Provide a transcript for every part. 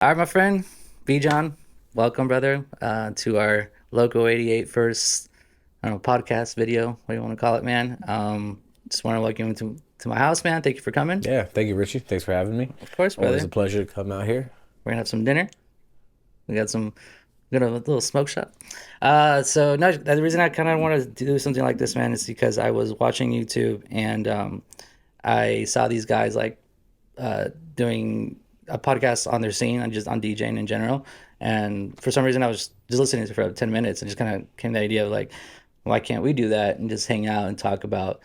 All right, my friend, B John, welcome, brother, to our Loco 88 first, I don't know, podcast video. What do you want to call it, man? Just want to welcome you to my house, man. Thank you for coming. Yeah, thank you, Richie. Thanks for having me. Of course, Always brother. a pleasure to come out here. We're gonna have some dinner. We got a little smoke shop. So no, the reason I kind of want to do something like this, man, is because I was watching YouTube and I saw these guys like doing a podcast on their scene and just on DJing in general. And for some reason, I was just listening to it for 10 minutes and just kind of came to the idea of like, why can't we do that and just hang out and talk about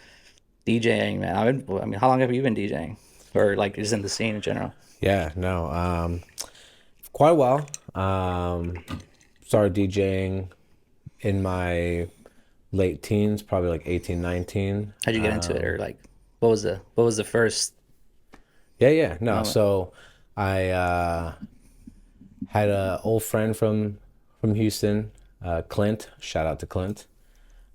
DJing, man? I mean, how long have you been DJing or like just in the scene in general? Yeah, no, quite a while. Started DJing in my late teens, probably like 18, 19. How'd you get into it, or like, what was the first Yeah, no. moment? So I had an old friend from Houston, Clint. Shout out to Clint.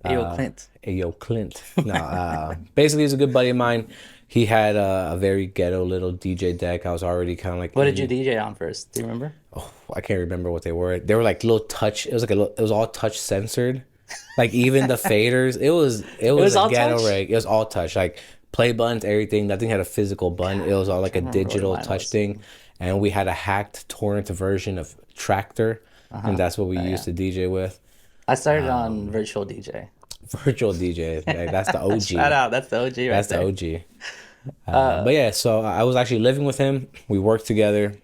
Hey, yo, Clint. Hey, yo, Clint. No, basically, he's a good buddy of mine. He had a very ghetto little DJ deck. I was already kind of like What did you DJ on first? Do you remember? I can't remember what they were. They were like little touch. It was like it was all touch censored. Like even the faders, it was Was a all ghetto touch? rig. It was all touch. Like play buttons, everything. Nothing had a physical button. It was all like a I remember what digital mine touch was. thing. And we had a hacked torrent version of Tractor, and that's what we Oh, used yeah. to DJ with. I started on virtual DJ. Virtual DJ. Like, that's the Shout OG. out, that's the OG right That's the there. OG. But yeah, so I was actually living with him. We worked together.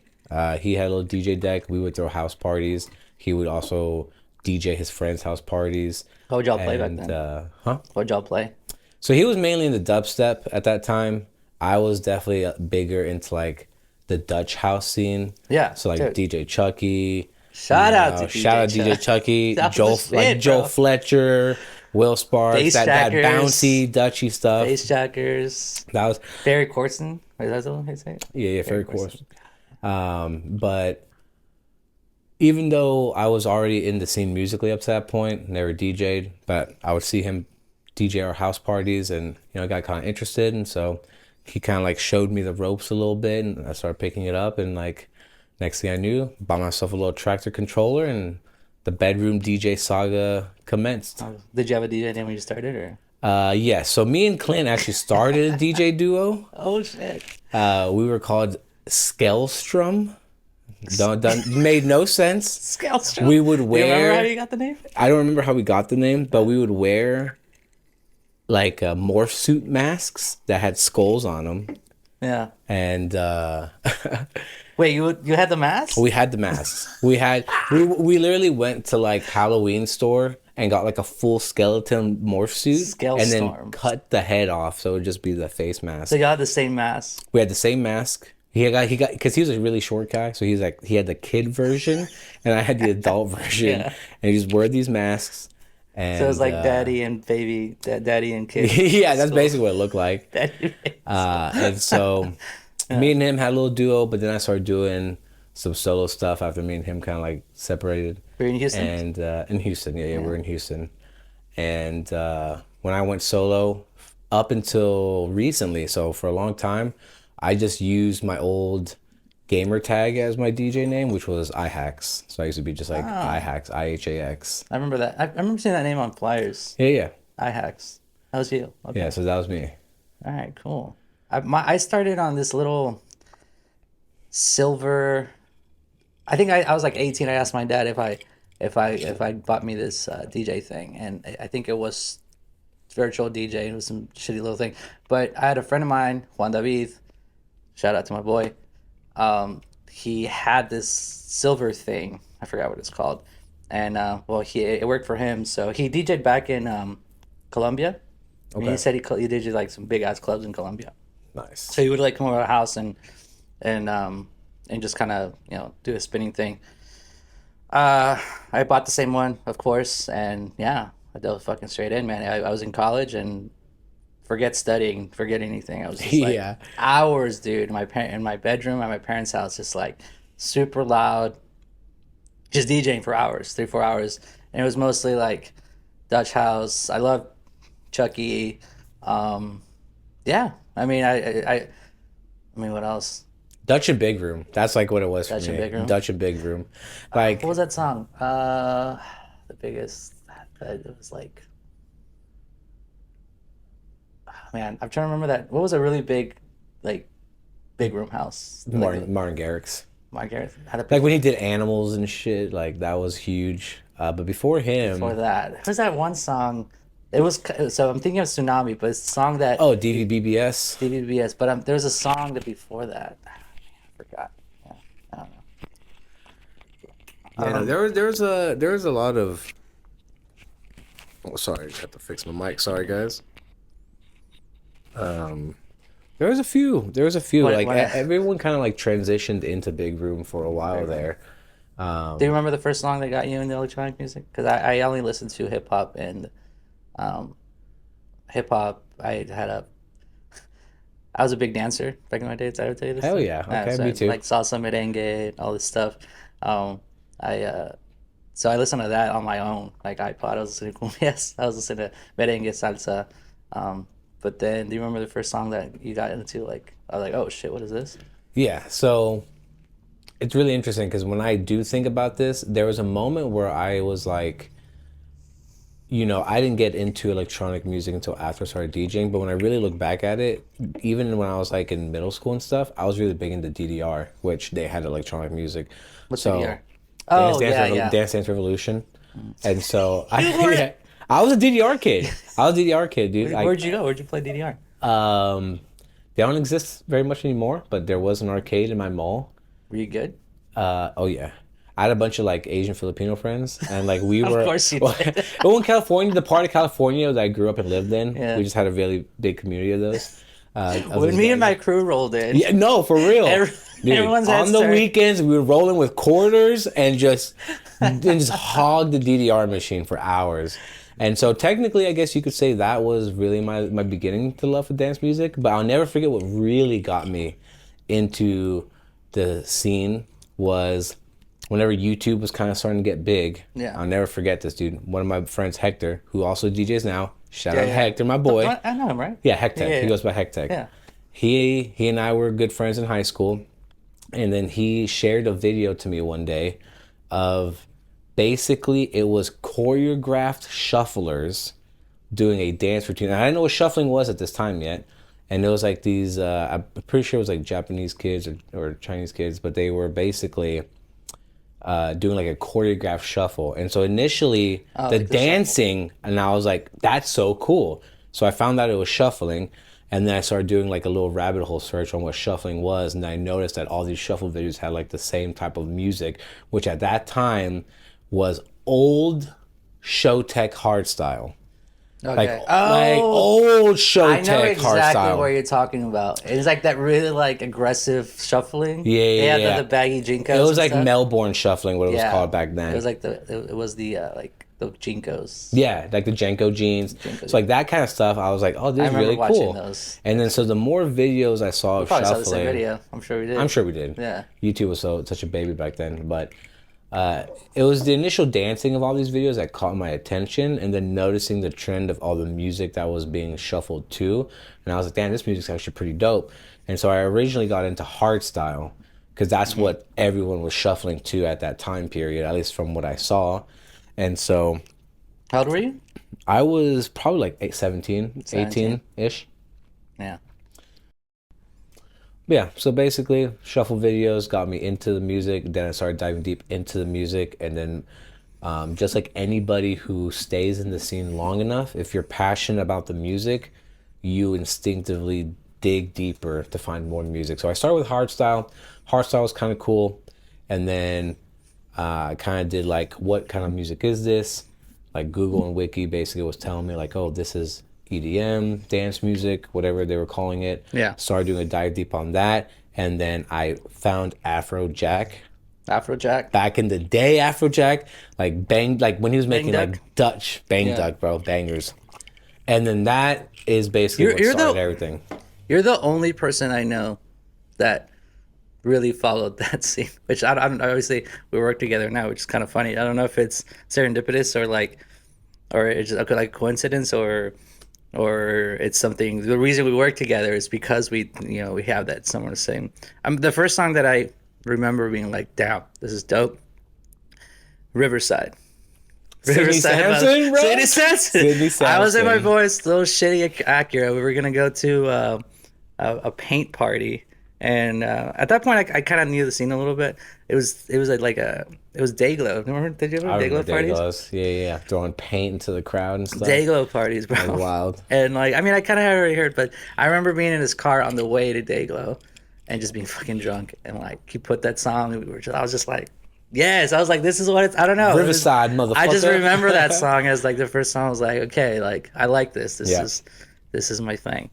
He had a little DJ deck. We would throw house parties. He would also DJ his friends' house parties. What would y'all play back And then? huh? What would y'all play? So he was mainly into dubstep at that time. I was definitely bigger into like the Dutch house scene. Yeah, So like dude. DJ Chucky. Shout out to Shout out DJ DJ Chuck. Chucky, That Joe was the like shit, Joe bro. Fletcher, Will Sparks, Bass that jackers, bouncy Dutchy stuff. bass jackers, That was Barry Corson. Wait, that's what they say? yeah, Barry very cool. Corson. But even though I was already in the scene musically up to that point, never DJ'd, but I would see him DJ our house parties, and I got kind of interested, and so he kind of like showed me the ropes a little bit, and I started picking it up, and like next thing I knew, bought myself a little tractor controller, and the bedroom DJ saga commenced. Did you have a DJ name when you started, or? Yeah, so me and Clint actually started a DJ duo. Oh shit! We were called Skellstrom. Don't made no sense. Scalestro. We would Do you remember how wear. you got the name? I don't remember how we got the name, but we would wear like morph suit masks that had skulls on them, Yeah. and Wait, you had the mask? we had the masks. We literally went to like Halloween store and got like a full skeleton morph suit, and then Scalestorm. cut the head off so it would just be the face mask. So y'all had the same mask. We had the same mask. He got because he was a really short guy, so he's like he had the kid version, and I had the adult version, Yeah. and he just wore these masks. And So it was like daddy and baby, daddy and kid. yeah, that's School. basically what it looked like. Daddy. And so me and him had a little duo, but then I started doing some solo stuff after me and him kind of like separated. Were you in Houston? And in Houston, yeah, we're in Houston. And when I went solo, up until recently, so for a long time, I just used my old gamer tag as my DJ name, which was iHacks. So I used to be just like iHacks, IHAX. I remember that. I remember seeing that name on flyers. Yeah. iHacks. That was you. Okay. Yeah, so that was me. All right. Cool. I started on this little silver. I think I was like 18. I asked my dad if I bought me this DJ thing, and I think it was virtual DJ. It was some shitty little thing, but I had a friend of mine, Juan David. Shout out to my boy. He had this silver thing. I forgot what it's called, and well, it worked for him. So he DJ'd back in Colombia. And he Okay. said he DJ'd like some big ass clubs in Colombia. Nice. So he would like come over to our house and just kind of do a spinning thing. I bought the same one, of course, and yeah, I dove fucking straight in, man. I was in college and forget studying, forget anything. I was just like Yeah. hours, dude. In my bedroom at my parents' house, just like super loud, just DJing for hours, 3 4 hours, and it was mostly like Dutch house. I love Chucky. Yeah, I mean, I mean, what else? Dutch and Big Room. That's like what it was for Dutch and me. Big Room. Dutch and Big Room. What was Like that song? The biggest. It was like, man, I'm trying to remember that. What was a really big, like, big room house? Like Martin Garrix. Mark Garrett had a Like big when he did Animals and shit, like that was huge. But before before him, that. There's that one song. It was so I'm thinking of Tsunami, but it's a song that oh, DVBBS. DVBS. But there's a song that before that. I forgot. Yeah, I don't Yeah, no, know. there was a lot of. Oh, sorry, I have to fix my mic. Sorry, guys. There was a few. There was a few. What Like what? everyone kind of like transitioned into Big Room for a while Big Room. there. Do you remember the first song that got you into electronic music? Because I only listened to hip hop and um, hip hop. I was a big dancer back in my day. Did I ever tell you this Hell stuff? yeah. Okay, So me I, too. like salsa, merengue, all this stuff. Um, I so I listened to that on my own. Like iPod, I was listening to cumbias. I was listening to merengue, salsa. Um, but then, do you remember the first song that you got into? Like, I was like, oh shit, what is this? Yeah. So it's really interesting because when I do think about this, there was a moment where I was like, I didn't get into electronic music until after I started DJing. But when I really look back at it, even when I was like in middle school and stuff, I was really big into DDR, which they had electronic music. What's So DDR? Oh yeah, yeah. Dance Dance Revolution, and so I You were. yeah, I was a DDR kid. I was a DDR kid, dude. Where'd you go? Where'd you play DDR? Um, they don't exist very much anymore, but there was an arcade in my mall. Were you good? Oh yeah. I had a bunch of like Asian Filipino friends, and like we Of were, course you well, did. in California, the part of California that I grew up and lived in, Yeah. we just had a really big community of When those me and guys. my crew rolled in, Yeah, no, for real, every, dude. everyone's head On the started. weekends, we were rolling with quarters and just hog the DDR machine for hours. And so technically, I guess you could say that was really my beginning to love for dance music. But I'll never forget what really got me into the scene was whenever YouTube was kind of starting to get big. Yeah. I'll never forget this, dude. One of my friends, Hector, who also DJs now. Shout Yeah, out yeah. Hector, my boy. I know him, right? Yeah, Hectech. Yeah, He yeah, goes by Hectech. yeah. He and I were good friends in high school, and then he shared a video to me one day of basically it was choreographed shufflers doing a dance routine. And I didn't know what shuffling was at this time yet. And it was like these, I'm pretty sure it was like Japanese kids or Chinese kids, but they were basically doing like a choreographed shuffle. And so initially Oh, the like the shuffle. dancing, and I was like, that's so cool. So I found out it was shuffling. And then I started doing like a little rabbit hole search on what shuffling was. And I noticed that all these shuffle videos had like the same type of music, which at that time was old Showtech hardstyle. Like, Okay. like Oh, old I know Showtech exactly what hardstyle. you're talking about. It's like that really like aggressive shuffling. Yeah, They yeah, had yeah. the baggy It jinkos was and like stuff. Melbourne shuffling, what it was Yeah. called back It then. was like it was the like the jinkos. Yeah, like the Jenko jeans. Jinkos. So like that kind of stuff, I was like, oh, I this is remember really watching cool. those. And then so the more videos I saw We of probably saw the same shuffling, video. I'm sure we did. I'm sure we did. Yeah. YouTube was such a baby back then, but it was the initial dancing of all these videos that caught my attention, and then noticing the trend of all the music that was being shuffled to, and I was like, damn, this music's actually pretty dope. And so I originally got into hardstyle because that's what everyone was shuffling to at that time period, at least from what I saw. And so How old were you? I was probably like 17, 17. 18-ish. Yeah. Yeah, so basically, shuffle videos got me into the music. Then I started diving deep into the music. And then, just like anybody who stays in the scene long enough, if you're passionate about the music, you instinctively dig deeper to find more music. So I started with hardstyle. Hardstyle was kind of cool. And then I kind of did like, what kind of music is this? Like Google and Wiki basically was telling me like, oh, this is EDM, dance music, whatever they were calling it. Yeah. Started doing a dive deep on that. And then I found Afrojack. Afrojack. Back in the day, Afrojack, like bang, like when he was making Duck? like Dutch bang Yeah. duck, bro, bangers. And then that is basically You're- what you're started the- everything. You're the only person I know that really followed that scene. Which I don't obviously we work together now, which is kind of funny. I don't know if it's serendipitous or like, or it's just like coincidence or or it's something. The reason we work together is because we have that somewhere the same. The first song that I remember being like, "Damn, this is dope." Riverside. Sidney Riverside, Sampson, bro. Sidney Sampson. Sidney I was in my Sampson. boys, little shitty Acura. We were gonna go to a paint party, and at that point, I kind of knew the scene a little bit. It was it was Dayglow. Remember? Did you ever I remember Dayglow parties? Dayglows. Yeah, yeah, yeah. Throwing paint into the crowd and stuff. Dayglow parties, That was bro. wild. And like, I mean, I kind of had already heard, but I remember being in his car on the way to Dayglow, and just being fucking drunk, and like he put that song, and I was just like, yes, I was like, this is what it's. I don't know. Riverside, motherfucker. I just remember that song as like the first song. I was like, okay, like I like this. Yeah. This is my thing.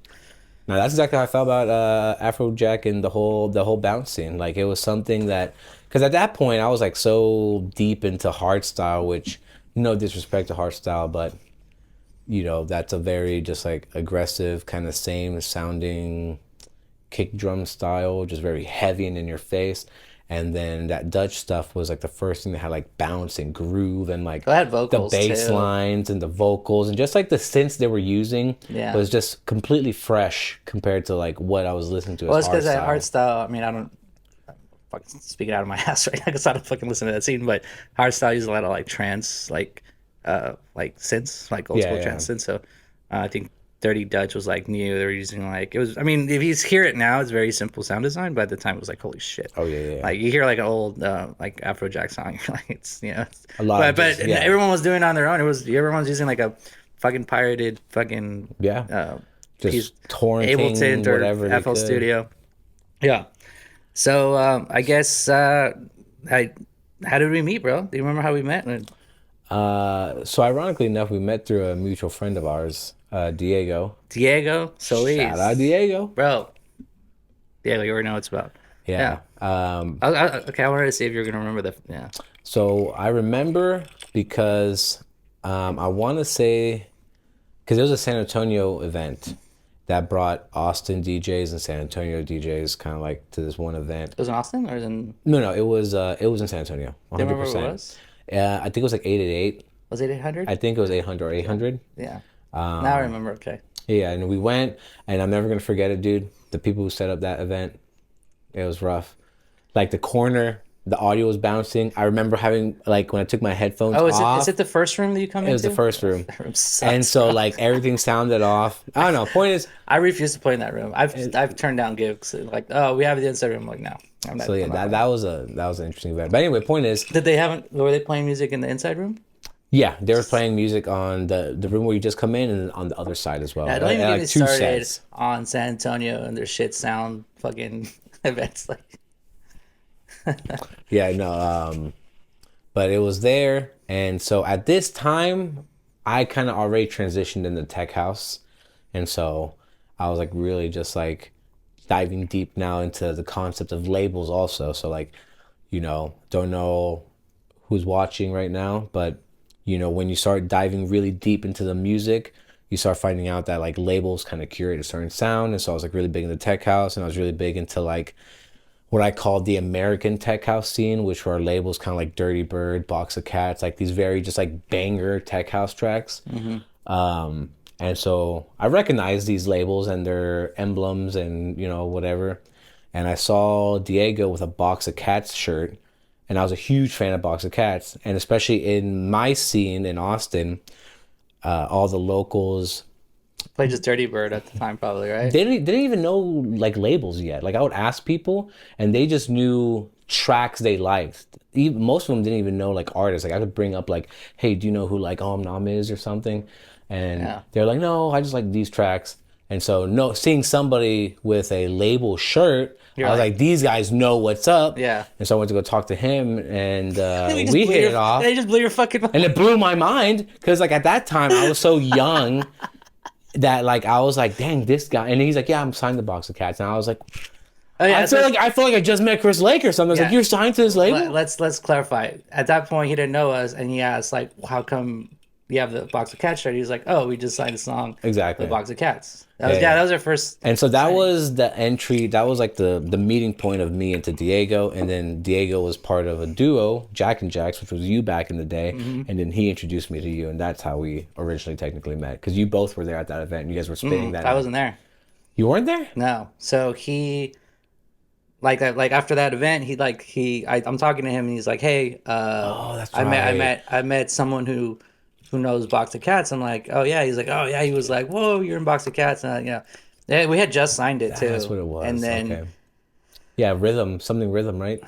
No, that's exactly how I felt about Afrojack and the whole bounce scene. Like it was something that, because at that point I was like so deep into hardstyle, which no disrespect to hardstyle, but that's a very just like aggressive kind of same sounding kick drum style, just very heavy and in your face. And then that Dutch stuff was like the first thing that had like bounce and groove and like I had the vocals bass too. lines and the vocals and just like the synths they were using Yeah. was just completely fresh compared to like what I was listening to Well, as it's because that hardstyle. art style. I mean, I don't fucking speaking out of my ass right now because I don't fucking listen to that scene. But hard style uses a lot of like trance, like synths, like old Yeah, school yeah. trance synths. So I think Dirty Dutch was like new. They were using like it was. I mean, if you hear it now, it's very simple sound design. But at the time, it was like holy shit. Oh yeah, yeah. Like you hear like an old like Afrojack song, you're like it's A lot of but just- yeah. everyone was doing it on their own. Everyone was using like a fucking pirated fucking Yeah. piece- Just torrenting Ableton or whatever they FL could. Studio. Yeah. So I guess I how did we meet, bro? Do you remember how we met? So ironically enough, we met through a mutual friend of ours, Diego. Diego Solis. Shout out Diego. Bro. Diego, you already know what it's about. Yeah. Okay, I wanted to see if you're gonna remember the yeah. So I remember because I want to say, because it was a San Antonio event that brought Austin DJs and San Antonio DJs kind of like to this one event. It was in Austin or was it in No, it was in San Antonio, do you remember 100%. what it was? I think it was like 888. Was it 800? I think it was 800 or 800. Yeah. Now I remember, okay. Yeah, and we went, and I'm never gonna forget it, dude. The people who set up that event, it was rough. Like the corner, the audio was bouncing. I remember having like when I took my headphones Oh, off. is it the first room that you come It was into? the first room. That room sucks, And so bro. like everything sounded off. I don't know. Point is, I refuse to play in that room. I've turned down gigs like, oh, we have the inside room. I'm like, no, I'm not. so yeah, I'm not that was an interesting event. But anyway, point is, Were they playing music in the inside room? yeah, they were playing music on the room where you just come in and on the other side as well. Yeah, don't And, even get like me two started sets. on San Antonio and their shit sound fucking events. Like, Yeah, no. But it was there, and so at this time, I kind of already transitioned into tech house, and so I was like really just like diving deep now into the concept of labels also. So like, don't know who's watching right now, but when you start diving really deep into the music, you start finding out that like labels kind of curate a certain sound, and so I was like really big into tech house, and I was really big into like what I called the American tech house scene, which were labels kind of like Dirty Bird, Box of Cats, like these very just like banger tech house tracks. And so I recognized these labels and their emblems and whatever. And I saw Diego with a Box of Cats shirt, and I was a huge fan of Box of Cats, and especially in my scene in Austin, all the locals. played just Dirty Bird at the time, probably, right? They didn't even know like labels yet. Like I would ask people, and they just knew tracks they liked. Most of them didn't even know like artists. Like I could bring up like, hey, do you know who like Nam is or something? And Yeah. they're like, no, I just like these tracks. And so no, seeing somebody with a label shirt, I was like, these guys know what's up. Yeah. And so I went to go talk to him, and They just we blew hit your- it off. They just blew your fucking mind. And it blew my mind because like at that time I was so young that like I was like, dang, this guy. And he's like, yeah, I'm signed to Box of Cats. And I was like, Oh, yeah, I feel like I just met Chris Lake or something. I was like, Yeah. you're signed to this label? let's clarify. At that point, he didn't know us, and he asked like, "How come you have the box of cats ready. He's like, oh, we just signed a song with a Exactly. box of cats. Yeah, That yeah. was our first And so that signing. was the entry. That was like the meeting point of me into Diego, and then Diego was part of a duo, Jack and Jax, which was you back in the day, Mm-hmm. and then he introduced me to you, and that's how we originally technically met. Because you both were there at that event. You guys were spinning that I night. wasn't there. You weren't there? No. So he like after that event, I'm talking to him and he's like, "Hey, Oh, that's right. I met someone who knows Box of Cats." I'm like, "Oh yeah." He's like, "Oh yeah." He was like, "Whoa, you're in Box of Cats." And yeah, we had just signed it That's too. what it And was. then Okay. Yeah, rhythm, something rhythm, right?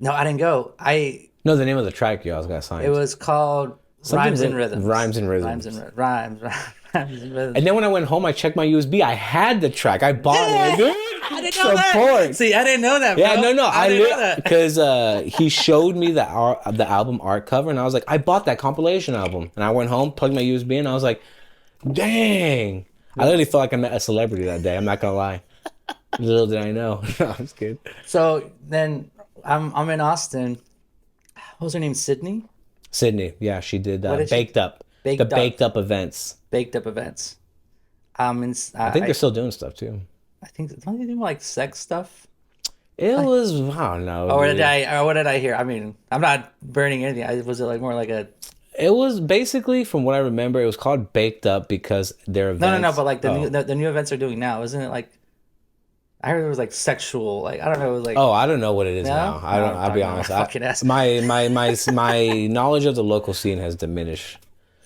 no, I didn't go. I No, the name of the track you all got It signed. was called Something Rhymes and Rhythms. rhymes and Rhymes and rhythms. rhymes, rhymes and And rhythms. then when I went home, I checked my USB. I had the track. I bought Yeah, it. Like, I didn't know that. support. See, I didn't know that, Yeah, bro. no, I didn't know that. because he showed me the album art cover, and I was like, I bought that compilation album, and I went home, plugged my USB in, and I was like, dang, I literally felt like I met a celebrity that day. I'm not gonna lie. Little did I know. No, I'm just kidding. So then I'm in Austin. What was her name? Sydney? Sydney, yeah, she did What did she? baked up, the Baked up. baked up events. Baked up events. In, I think they're still doing stuff too. I think don't they do like sex stuff? It Like, was I don't know, or dude. what did I hear? I mean, I'm not burning anything. Was it like more like a It was basically, from what I remember, it was called baked up because their no, events. but like Oh, the new events they're doing now, isn't it like I heard it was like sexual, like I don't know, it was like oh, I don't know what it is no, now. I don't. I'm I'll be talking about honest. my fucking ass. My knowledge of the local scene has diminished.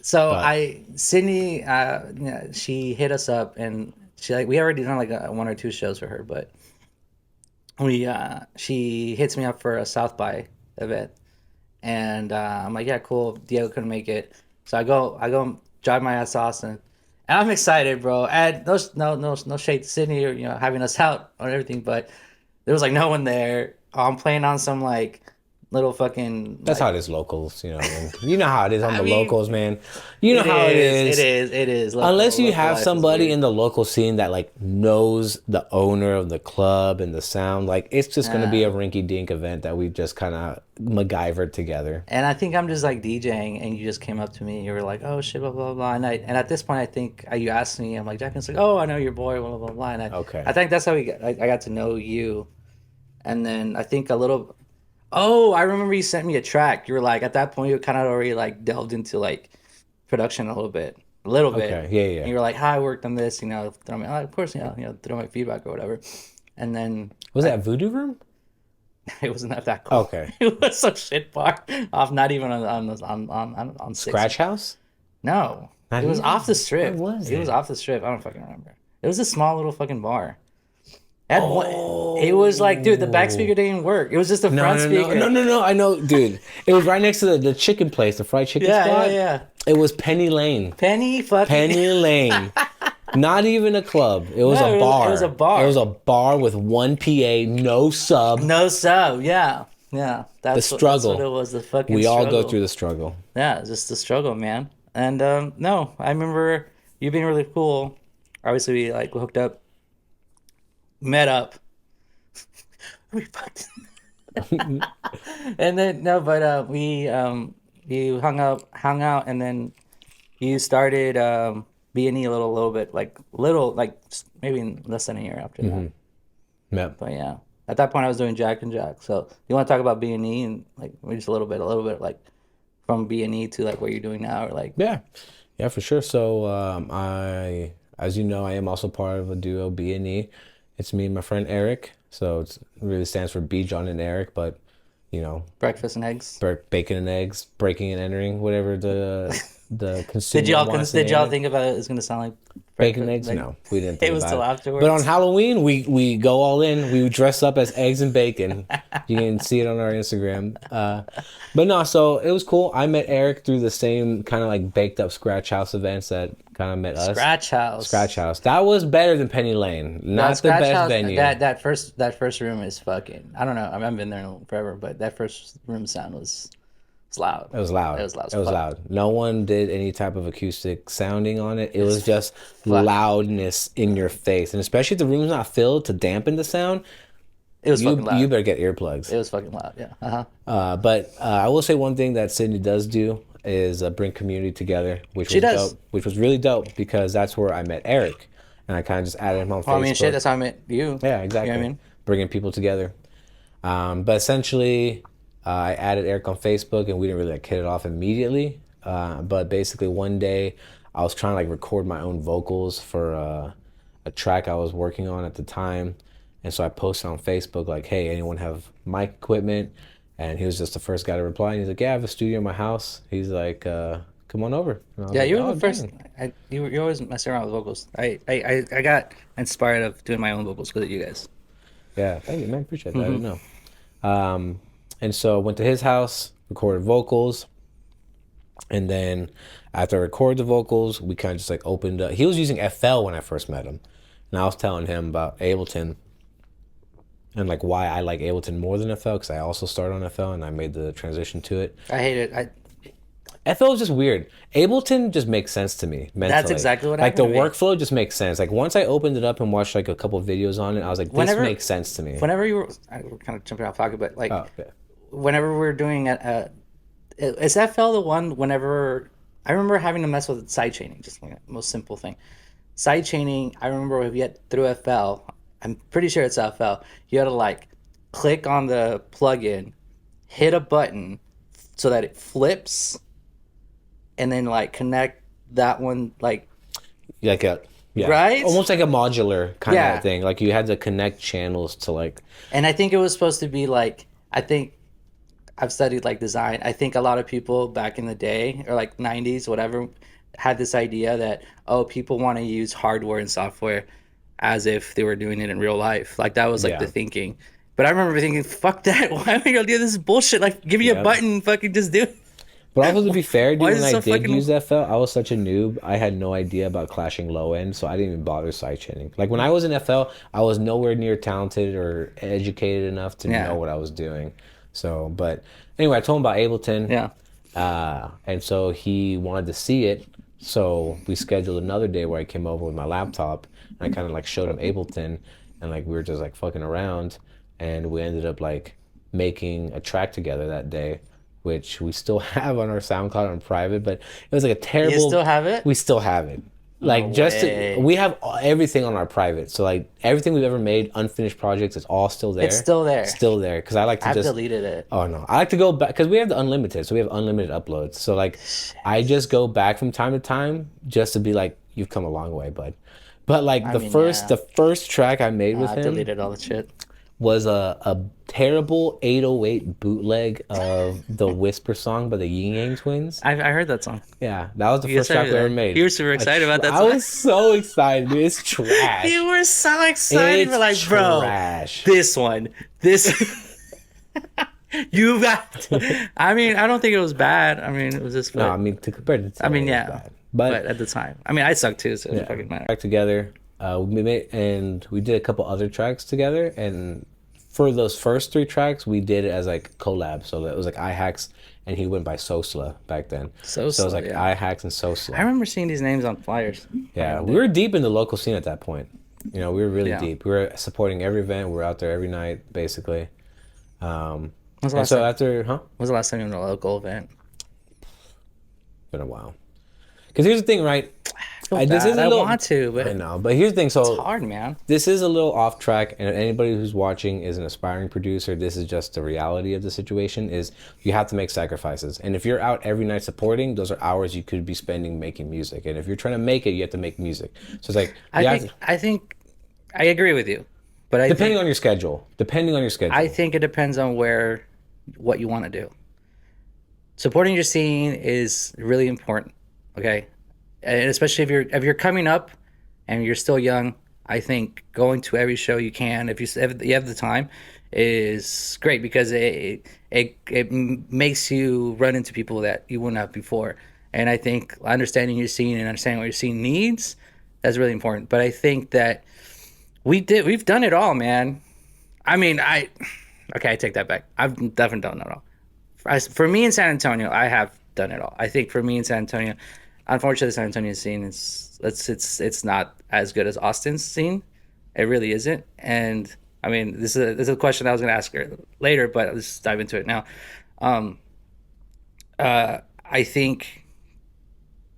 So But Sydney, yeah, she hit us up and she like we already done like one or two shows for her, but she hits me up for a South by event, and I'm like, yeah, cool. Diego couldn't make it, so I go drive my ass to Austin, and I'm excited, bro. And no shade to Sydney or having us out or everything, but there was like no one there. I'm playing on some like little fucking that's how like it is locals, you know. And you know how it is on I the mean locals, man. You know how it it is. is, it is. Unless you Local have life is somebody weird. in the local scene that like knows the owner of the club and the sound, like it's just gonna be a rinky dink event that we just kind of MacGyvered together. And I think I'm just like DJing, and you just came up to me. You were like, "Oh shit, blah blah blah." And at this point, I think you asked me. I'm like, Jack, and it's like, "Oh, I know your boy, blah blah blah." And Okay. I think that's how I got to know you. And then I think a little. Oh, I remember you sent me a track. You were like, at that point, you kind of already like delved into like production a little bit. Okay. Yeah. And Yeah. you were like, "Hi, I worked on this." Throw me, of course, throw my feedback or whatever. And then Was that Voodoo Room? it wasn't that cool. Okay. It was some shit bar off, not even on six. Scratch House? No, Not it was even? off the Where strip. was It was it? off the strip. I don't fucking remember. It was a small little fucking bar. At one, it was like, dude, the back Oh. speaker didn't work. It was just the No, front no, no, speaker. no, no, no. I know, dude. It was right next to the chicken place, the fried chicken Yeah, spot. yeah. It was Penny Lane. Penny fucking. Penny Lane. Not even a club. It was No, a bar. it was a bar. It was a bar with one PA, no sub. No sub. Yeah, yeah. The That's struggle. what it was. The fucking. We all go struggle. through the struggle. Yeah, just the struggle, man. And no, I remember you being really cool. Obviously, we like hooked up, met up. We fucked. And then no, but we hung out, and then you started B&E a little bit, like maybe less than a year after that. Yep. But yeah, at that point I was doing Jack and Jack. So you want to talk about B&E and like maybe just a little bit like from B&E to like what you're doing now, or like Yeah. Yeah, for sure. So as you know, I am also part of a duo, B&E. It's me and my friend Eric. So it really stands for B, John, and Eric, but you know, breakfast and eggs. bacon and eggs, breaking and entering, whatever the consumer wants to Did name y'all it. think about it? It's gonna sound like Bacon and breakfast, eggs? like, No, we didn't it think was about till it. afterwards. But on Halloween, we go all in. We dress up as eggs and bacon. You can see it on our Instagram. But no, so it was cool. I met Eric through the same kind of like baked up scratch house events that kind of met us. Scratch House. Scratch house. That was better than Penny Lane. Not the Scratch best House. venue. That first room is fucking. I don't know. I haven't been there in forever, but that first room sound was loud. It was loud. It was loud as It was fuck. loud. No one did any type of acoustic sounding on it. It was just fuck. loudness in your face. And especially if the room's not filled to dampen the sound, It was fucking loud. you better get earplugs. It was fucking loud. Yeah. But I will say one thing that Sydney does do is bring community together, which She was does. dope, which was really dope because that's where I met Eric, and I kind of just added him on Well, I mean, shit, Facebook. that's how I met you. Yeah, You know what I exactly. mean? Bringing people together. But essentially, I added Eric on Facebook, and we didn't really like hit it off immediately. But basically, one day I was trying to like record my own vocals for a track I was working on at the time, and so I posted on Facebook like, "Hey, anyone have mic equipment?" And he was just the first guy to reply. And he's like, "Yeah, I have a studio in my house." He's like, "Come on over." And I was Yeah, like, you were the "Oh, first. dang." You always messing around with vocals. I got inspired of doing my own vocals because of you guys. Yeah, thank you, man. Appreciate that. I didn't know. And so went to his house, recorded vocals, and then after I recorded the vocals, we kind of just like opened up. He was using FL when I first met him, and I was telling him about Ableton and like why I like Ableton more than FL because I also started on FL and I made the transition to it. I hate it. I FL is just weird. Ableton just makes sense to me That's mentally. exactly what Like the happened to me. workflow just makes sense. Like once I opened it up and watched like a couple of videos on it, I was like, this Whenever, makes sense to me. whenever you were, we're kind of jumping off topic, but like, Oh, yeah. whenever we are doing is FL the one? Whenever I remember having to mess with side chaining, just like the most simple thing. Side chaining. I remember if you had through FL. I'm pretty sure it's FL. You had to like click on the plugin, hit a button so that it flips, and then like connect that one like Like a yeah, right. almost like a modular kind of Yeah, thing. Like you had to connect channels to like and I think it was supposed to be like I think I've studied like design. I think a lot of people back in the day or like 90s whatever had this idea that oh people want to use hardware and software as if they were doing it in real life. Like that was like the yeah, thinking. But I remember thinking fuck that. Why am I going to do this bullshit? Like give me a yeah. button fucking just do But also to be fair, Why dude, is when it I so did fucking use FL, I was such a noob. I had no idea about clashing low end, so I didn't even bother sidechaining. Like when I was in FL, I was nowhere near talented or educated enough to know yeah. what I was doing. So, but anyway, I told him about Ableton, Yeah. and so he wanted to see it. So we scheduled another day where I came over with my laptop and I kind of like showed him Ableton, and like we were just like fucking around, and we ended up like making a track together that day, which we still have on our SoundCloud on private, but it was like a You terrible. still have it? We still have it. No Like just to, way. we have everything on our private, so like everything we've ever made, unfinished projects, it's all still It's there, still there. still there. Because I like to I've just deleted it. oh no, I like to go back because we have the unlimited, so we have unlimited uploads. So like, I just go back from time to time just to be like, you've come a long way, bud. But like I mean, yeah. the first track I made with I've him deleted all the shit. was a terrible 808 bootleg of the Whisper song by the Yin Yang Twins. I heard that song. Yeah, that was the You guys first track heard we ever that? made. You were super excited about that I song. was so excited, dude. It's trash. You were so excited. It's You're like, bro, trash. this one, this. You got. I mean, I don't think it was bad. I mean, it was just. No, I mean to compare it to I mean, today, it was yeah. bad. But at the time, I mean, I sucked too, so it doesn't fucking matter. Back together. We made and we did a couple other tracks together, and for those first three tracks, we did it as like collabs. So it was like iHacks, and he went by Sosla back then. So it was Sosla, like yeah. iHacks and Sosla. I remember seeing these names on flyers. Yeah, we were deep in the local scene at that point. You know, we were really Yeah. deep. We were supporting every event. We were out there every night, basically. When was the And last so time? after, When was the last time you were in a local event? been a while. Because here's the thing, right? This is a I little. want to, but I know, but here's the thing. it's So hard, man. this is a little off track, and anybody who's watching is an aspiring producer. This is just the reality of the situation: is you have to make sacrifices, and if you're out every night supporting, those are hours you could be spending making music. And if you're trying to make it, you have to make music. So it's like I think I agree with you, but depending on your schedule. Depending on your schedule. I think it depends on what you want to do. Supporting your scene is really important, okay? And especially if you're coming up and you're still young, I think going to every show you can, if you have the time, is great because it makes you run into people that you wouldn't have before. And I think understanding your scene and understanding what your scene needs, that's really important. But I think that we've done it all, man. I mean, okay, I take that back. I've definitely done it all. For me in San Antonio, I have done it all. I think for me in San Antonio, unfortunately, the San Antonio scene it's not as good as Austin's scene. It really isn't. And I mean, this is a question I was going to ask her later, but let's dive into it now. I think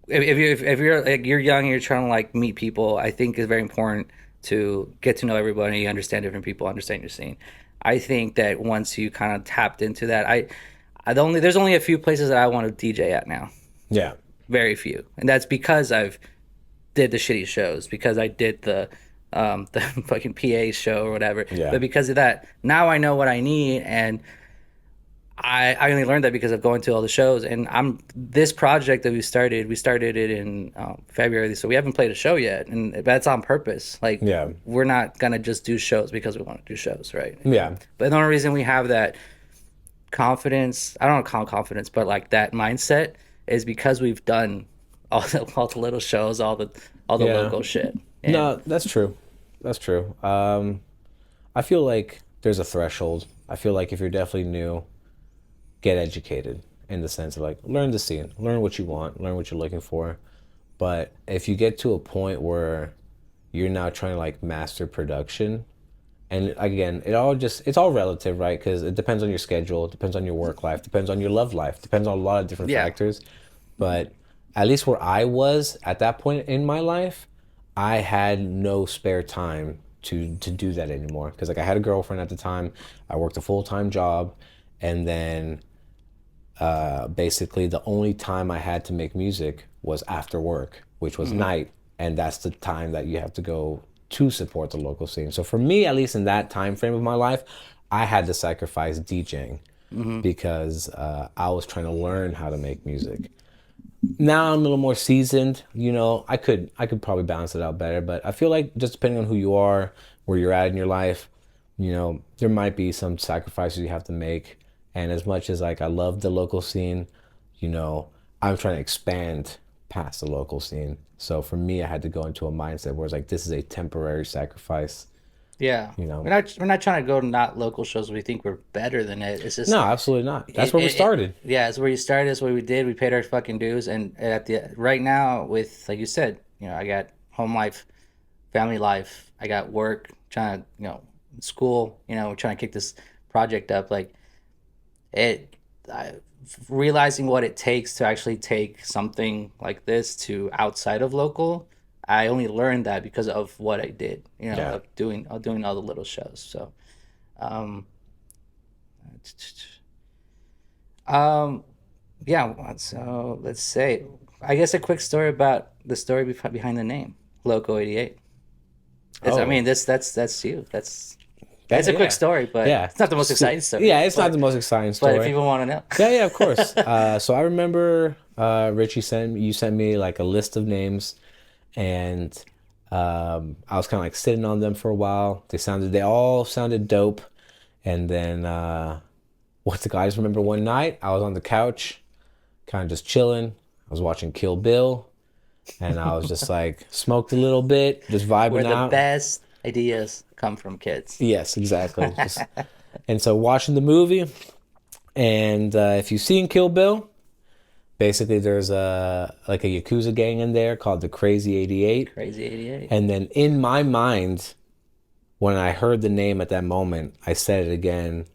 if you're like you're young and you're trying to like meet people, I think it's very important to get to know everybody, understand different people, understand your scene. I think that once you kind of tapped into that, there's only a few places that I want to DJ at now. Yeah. Very few, and that's because I've did the shitty shows, because I did the fucking PA show or whatever. Yeah. But because of that, now I know what I need, and I only learned that because of going to all the shows. And I'm this project that we started it in February, so we haven't played a show yet, and that's on purpose. Like, Yeah. we're not gonna just do shows because we want to do shows, right? Yeah. But the only reason we have that confidence, I don't know, call it confidence, but like that mindset, is because we've done all the little shows, all the Yeah. local shit. And No, that's true. That's true. I feel like there's a threshold. I feel like if you're definitely new, get educated in the sense of like learn the scene, learn what you want, learn what you're looking for. But if you get to a point where you're now trying to like master production, and again, it's all relative, right? Because it depends on your schedule, it depends on your work life, depends on your love life, depends on a lot of different yeah, factors. But at least where I was at that point in my life, I had no spare time to do that anymore. Because like I had a girlfriend at the time, I worked a full-time job, and then basically the only time I had to make music was after work, which was night, and that's the time that you have to go to support the local scene. So for me, at least in that time frame of my life, I had to sacrifice DJing because I was trying to learn how to make music. Now I'm a little more seasoned, I could probably balance it out better, but I feel like just depending on who you are, where you're at in your life, there might be some sacrifices you have to make. And as much as like I love the local scene, you know, I'm trying to expand past the local scene. So for me, I had to go into a mindset where it's like this is a temporary sacrifice, yeah. you know. We're not trying to go to not local shows. We think we're better than it. It's just No, absolutely not. That's where we it started. yeah, it's where you started. It's what we did. We paid our fucking dues, and at the right now, with like you said, I got home life, family life. I got work, trying to school. Trying to kick this project up. Like it, I, realizing what it takes to actually take something like this to outside of local. I only learned that because of what I did. Yeah. Of doing all the little shows. So, um, um, yeah. So let's say, I guess a quick story about the story behind the name Loco 88. I Oh, mean, that's you. It's that, a quick yeah. story, but Yeah. it's not the most exciting story. Yeah, it's not But the most exciting but if story. people want to know, Yeah, yeah, of course. So I remember Richie you sent me like a list of names, and I was kind of like sitting on them for a while. They all sounded dope. And then what the guys remember one night, I was on the couch, kind of just chilling. I was watching Kill Bill, and I was just like smoked a little bit, just where vibing the out. best ideas come from kids. Yes, exactly. And so watching the movie, and if you've seen Kill Bill, basically there's a Yakuza gang in there called the Crazy 88. Crazy 88. And then in my mind, when I heard the name at that moment, I said it again,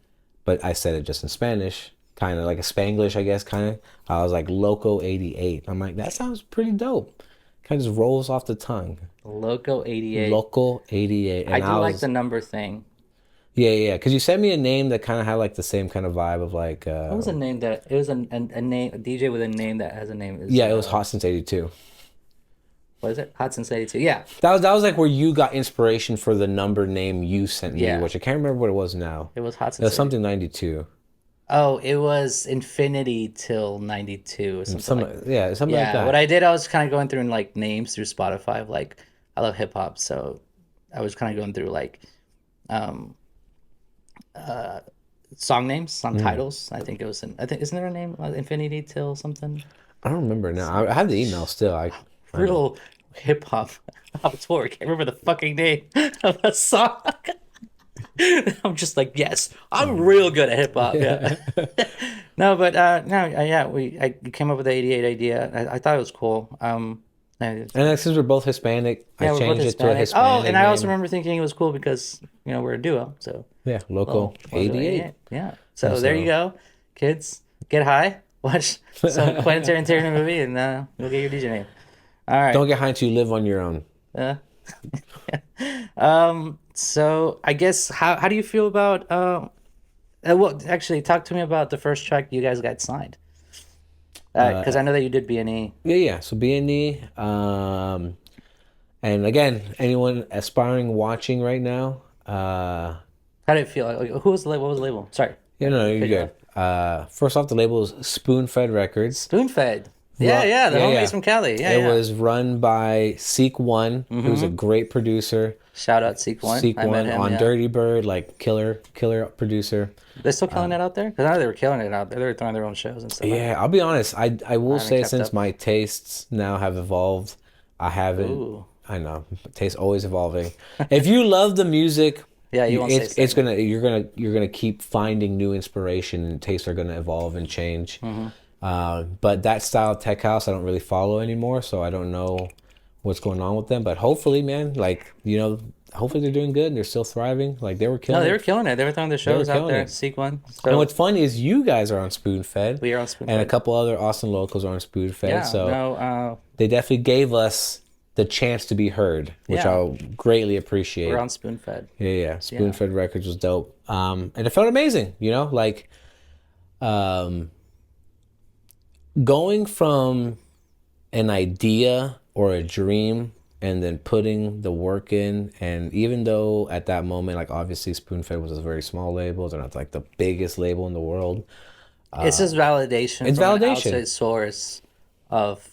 but I said it just in Spanish, kind of like a Spanglish, I guess, kind of. I was like, Loco 88. I'm like, that sounds pretty dope. Kind of just rolls off the tongue. Loco 88. Loco 88. I And do I like was, the number thing. yeah, yeah, because you sent me a name that kind of had like the same kind of vibe of like, What was a name that it was a name, a DJ with a name that has a name is yeah, it was Hot Since 82. what is it? Hudson 82. Yeah. That was like where you got inspiration for the number name you sent me, Yeah. which I can't remember what it was now. It was It Hudson was 82. something 92. Oh, it was Infinity till 92 or something like that. Yeah, something like Yeah, that. what I did, I was kind of going through like names through Spotify. Of, like, I love hip hop, so I was kind of going through like um song names, song titles. I think it was I think isn't there a name Infinity till something? I don't remember now. I have the email still. I know. Real hip hop auteur. Can't remember the fucking name of a song. I'm just like, yes, I'm real good at hip hop. Yeah. No, but no, yeah, I came up with the 88 idea. I thought it was cool. And then since we're both Hispanic, Yeah, I we're both changed it to a Hispanic. Oh, Hispanic and I also name. remember thinking it was cool because we're a duo. So Yeah, Loco well, 88. yeah. So And there you so, go, kids. Get high, Watch some Quentin Tarantino movie and you'll get your DJ name. All right. Don't get high until you live on your own. Uh, so I guess how do you feel about well, actually, talk to me about the first track you guys got signed. Because I know that you did B&E. Yeah. So B&E, and again, anyone aspiring watching right now, How did it feel? Like, who was the label? What was the label? Sorry. no, you're Cut you good. First off, the label is Spoon-Fed Records. Spoonfed. Yeah, the homies from Cali. Yeah, It was run by Seek One, who's a great producer. Shout out Seek One. Seek I met One him, on yeah. Dirty Bird, like killer producer. They're still killing it out there? Because I know they were killing it out there. They were throwing their own shows and stuff. Yeah, I'll be honest. I will haven't say kept since up. my tastes now have evolved, I haven't. Ooh. I know, taste always evolving. If you love the music, Yeah, you won't say it's stagnant. gonna you're gonna keep finding new inspiration, and tastes are gonna evolve and change. But that style of tech house I don't really follow anymore, so I don't know what's going on with them. But hopefully, man, like hopefully they're doing good and they're still thriving. Like they were killing. No, they it. were killing it. They were throwing their shows out killing there. it. Seek One. And So what's funny is you guys are on Spoon Fed. we are on And a Spoonfed. couple other Austin locals are on Spoon Fed. Yeah, So no, they definitely gave us the chance to be heard, which Yeah. I'll greatly appreciate. we're on Spoonfed. Yeah. Spoon Fed Records was dope. And it felt amazing, like going from an idea or a dream and then putting the work in. And even though at that moment, like obviously Spoonfed was a very small label, they're not like the biggest label in the world. It's just validation it's from an validation. outside source of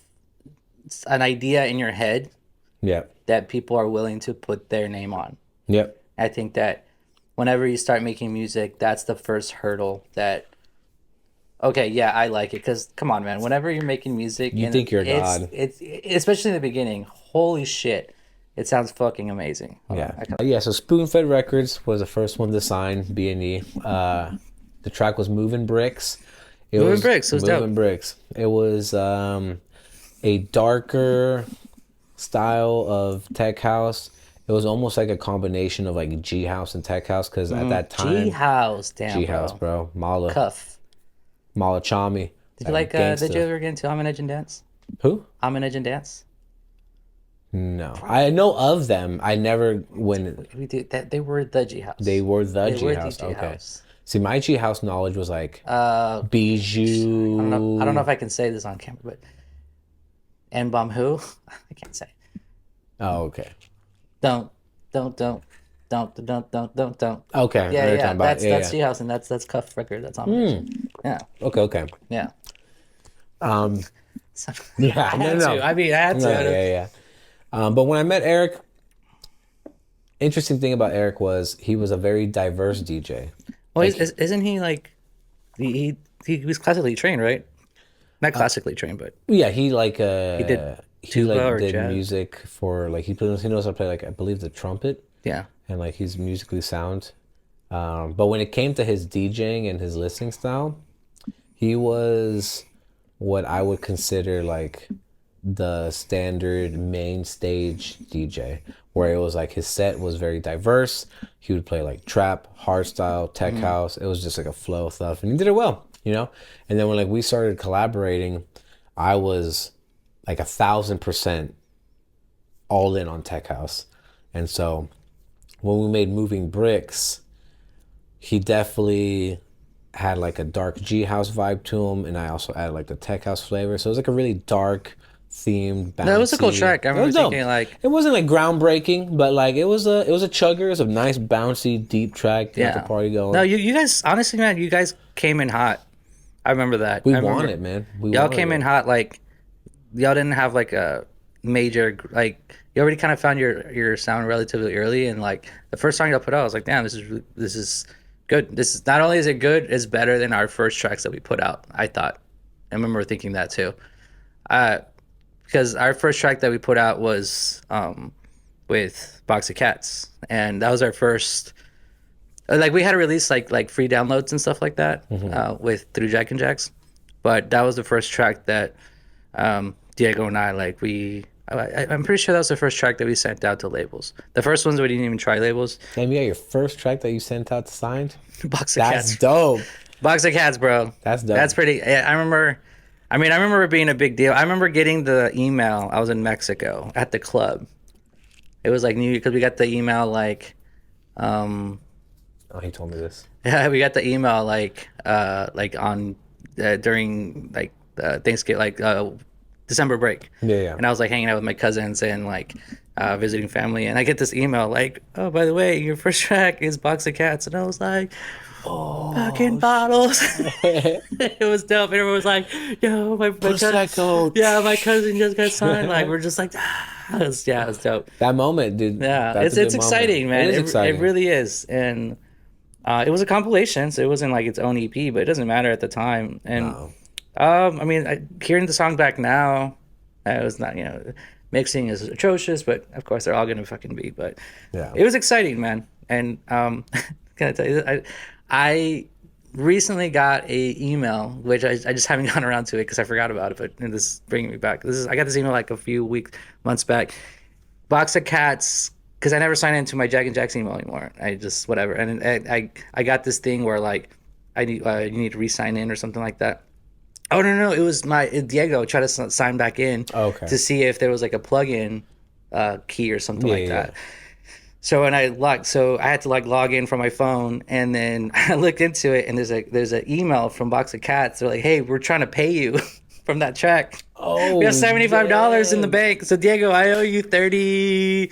an idea in your head Yep. that people are willing to put their name on. Yep. I think that whenever you start making music, that's the first hurdle that, okay, yeah, I like it. Because, come on, man, whenever you're making music, You think you're God. It's especially in the beginning, holy shit, it sounds fucking amazing. Hold on, Yeah. So Spoon-Fed Records was the first one to sign B&E. The track was Moving Bricks. Moving Bricks, it was dope. Moving Bricks. It was a darker style of tech house. It was almost like a combination of like G house and tech house because at that time, G-House, damn, G house, bro, Mala Chami. Did you did you ever get into Amin Edge and Dance? Who? Amin Edge and Dance? No, I know of them. I never went. We did that. They were the G-House. They were the They G were house. the Okay. G-House. See, my G house knowledge was like I Bijou. don't know if I can say this on camera, but N-Bomb who? I can't say. Oh, okay. Don't. Okay. Yeah, I know what yeah. you're talking about. That's G-House, and that's Cuff Record. That's on. Yeah, Okay. yeah. Yeah. I had to. I mean, I had to. Yeah. But when I met Eric, interesting thing about Eric was he was a very diverse DJ. Well, isn't he like he was classically trained, right? Not classically trained, but Yeah, he like did he tuba like or did jazz? music for like he knows how to play like I believe the trumpet yeah. and like he's musically sound. But when it came to his DJing and his listening style, he was what I would consider like the standard main stage DJ, where it was like his set was very diverse. He would play like trap, hardstyle, tech house. It was just like a flow of stuff, and he did it well, And then when like we started collaborating, I was like 1,000% all in on tech house, and so when we made Moving Bricks, he definitely had like a dark G house vibe to him, and I also added like the tech house flavor. So it was like a really dark themed, bouncy. No, it was a cool track. I It remember was dope. thinking like, It wasn't like groundbreaking, but like it was a chugger. It was a nice bouncy deep track to get yeah, the party going. No, you guys, honestly, man, you guys came in hot. I remember that. We I remember want it, man. y'all came in hot. Like y'all didn't have like a major like. You already kind of found your sound relatively early, and like the first song y'all put out, I was like, damn, this is good. This is not only is it good, it's better than our first tracks that we put out. I thought. I remember thinking that too. Because our first track that we put out was with Box of Cats, and that was our first. Like we had to release like free downloads and stuff like that with through Jack and Jacks, but that was the first track that Diego and I like I'm pretty sure that was the first track that we sent out to labels. The first ones we didn't even try labels. And you got your first track that you sent out to signed. Box of That's Cats. dope. Box of cats, bro. That's dope. That's pretty. I remember. I mean, I remember it being a big deal. I remember getting the email. I was in Mexico at the club. It was like new because we got the email um, Oh, he told me this. yeah, we got the email like on during like Thanksgiving, December break, Yeah, yeah. and I was like hanging out with my cousins and like visiting family, and I get this email like, oh, by the way, your first track is Box of Cats, and I was like, fucking Oh, bottles. shit. It was dope. Everyone was like, yo, Prosecco. yeah, my cousin just got signed. Like we're just like, yeah, it's dope. That moment, dude. Yeah, That's a it's good moment. exciting, It man. is It exciting. really is, and it was a compilation, so it wasn't like its own EP, but it doesn't matter at the time. And No. I mean, hearing the song back now, it was not, mixing is atrocious, but of course they're all gonna fucking be. But Yeah. it was exciting, man. And can I tell you, I recently got a email, which I just haven't gotten around to it because I forgot about it. But this is bringing me back. I got this email like a few months back. Box of cats, because I never signed into my Jack and Jack's email anymore. I just whatever, and I got this thing where like I need you need to re-sign in or something like that. Oh no, it was my Diego tried to sign back in Oh, okay. to see if there was like a plug-in key or something Yeah, like yeah. that. So I had to like log in from my phone, and then I looked into it, and there's an email from Box of Cats. They're like, hey, we're trying to pay you from that track. We have Oh, $75 in the damn. bank. So Diego, I owe you $33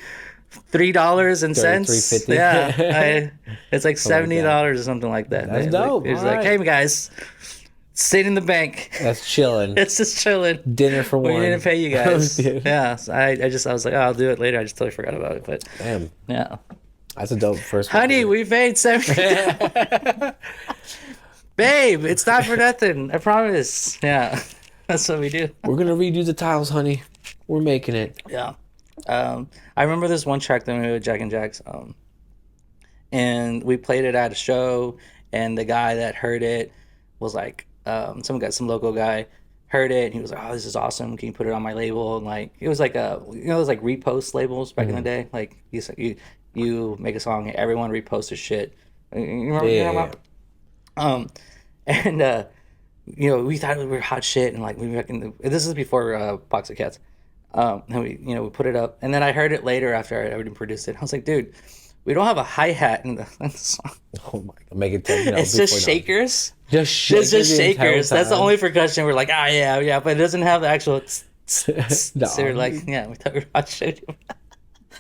and 33.50. cents. Yeah, it's like Oh my God. $70 or something like that. That's dope. It was All like, right. hey guys, sit in the bank. That's chilling. It's just chilling. Dinner for We one. didn't pay you guys. Dude. Yeah, so I was like, oh, I'll do it later. I just totally forgot about it. But Damn. yeah, That's a dope first one. honey, we paid 70. Babe, it's not for nothing. I promise. Yeah, that's what we do. We're gonna redo the tiles, honey. We're making it. Yeah. I remember this one track that we made with Jack and Jack's, and we played it at a show, and the guy that heard it was like, some local guy heard it, and he was like, "Oh, this is awesome! Can you put it on my label?" And like, it was like those like repost labels back in the day. Like you make a song, and everyone reposts your shit. You remember what I'm Yeah, talking yeah. about? And we thought we were hot shit, and like we fucking. This is before Box of Cats. And we put it up, and then I heard it later after I already produced it. I was like, dude, we don't have a hi hat in the song. Oh my God. Make it take, It's just shakers. Just It's shakers. just the entire shakers. That's the time. only percussion. We're like, yeah, but it doesn't have the actual. No. So we're like, yeah, we thought we were hot shit.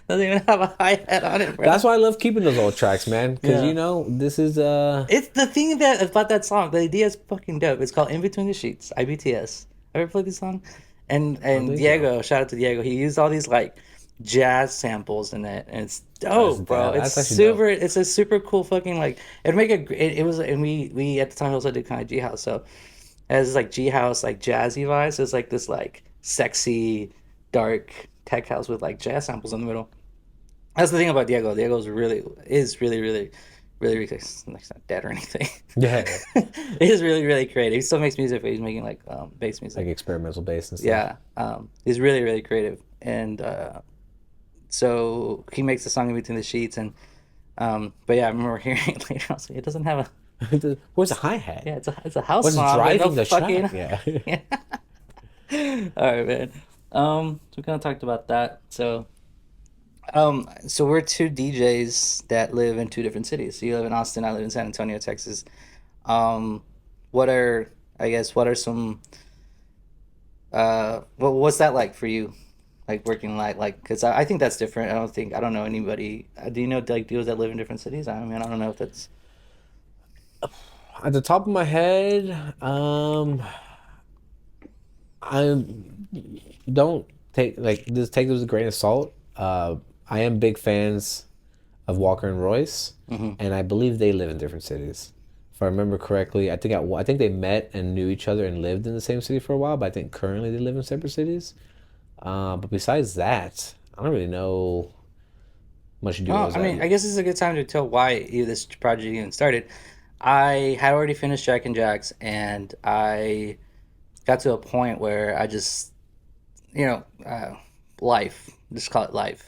Doesn't even have a hi hat on it, bro. That's why I love keeping those old tracks, man. Because Yeah. this is It's the thing that about that song. The idea is fucking dope. It's called "In Between the Sheets." IBTS. Ever played this song? And think so. Diego, shout out to Diego. He used all these like jazz samples in it, and it's dope, bro. That's It's actually dope. super. It's a super cool fucking like. It was, and we at the time also did kind of G house, so it has this like G house like jazzy vibes. So it's like this like sexy, dark tech house with like jazz samples in the middle. That's the thing about Diego. Diego's really, he's not dead or anything. Yeah. He's really creative. He still makes music, but he's making like bass music. Like experimental bass and stuff. Yeah, he's really creative, and so he makes the song In Between the Sheets, and but yeah, I remember hearing it later. I was like, it doesn't have a Where's the hi hat? yeah, it's a house What's song, but driving no the fucking track? Yeah. All right, man. So we kind of talked about that. So we're two DJs that live in two different cities. So you live in Austin, I live in San Antonio, Texas. Um, what are what are some what's that like for you? Like working like because I think that's different. I don't know anybody. Do you know like dudes that live in different cities? I mean, I don't know if that's At the top of my head, I don't take this with a grain of salt. I am big fans of Walker and Royce, and I believe they live in different cities. If I remember correctly, I think they met and knew each other and lived in the same city for a while, but I think currently they live in separate cities. But besides that, I don't really know much well, duos. I mean, I guess this is a good time to tell why this project even started. I had already finished Jack and Jack's, and I got to a point where I just, life, just call it life.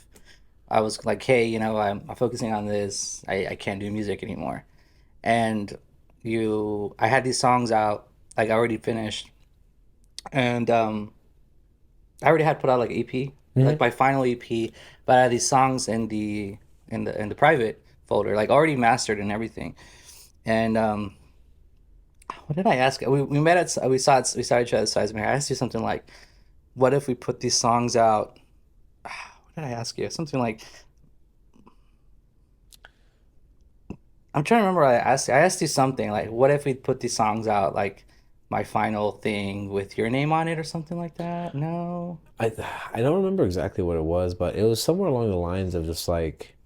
I was like, hey, I'm focusing on this. I can't do music anymore. And I had these songs out, like I already finished, and I already had put out like EP, like Hmm. my final EP, but I had these songs in the private folder, like already mastered and everything. And what did I ask? We met at we saw each other at Seismic. I asked you something like, "What if we put these songs out?" What did I ask you? Something like, I'm trying to remember. What I asked you something like, "What if we put these songs out like my final thing with your name on it or something like that?" No. I I don't remember exactly what it was, but it was somewhere along the lines of just like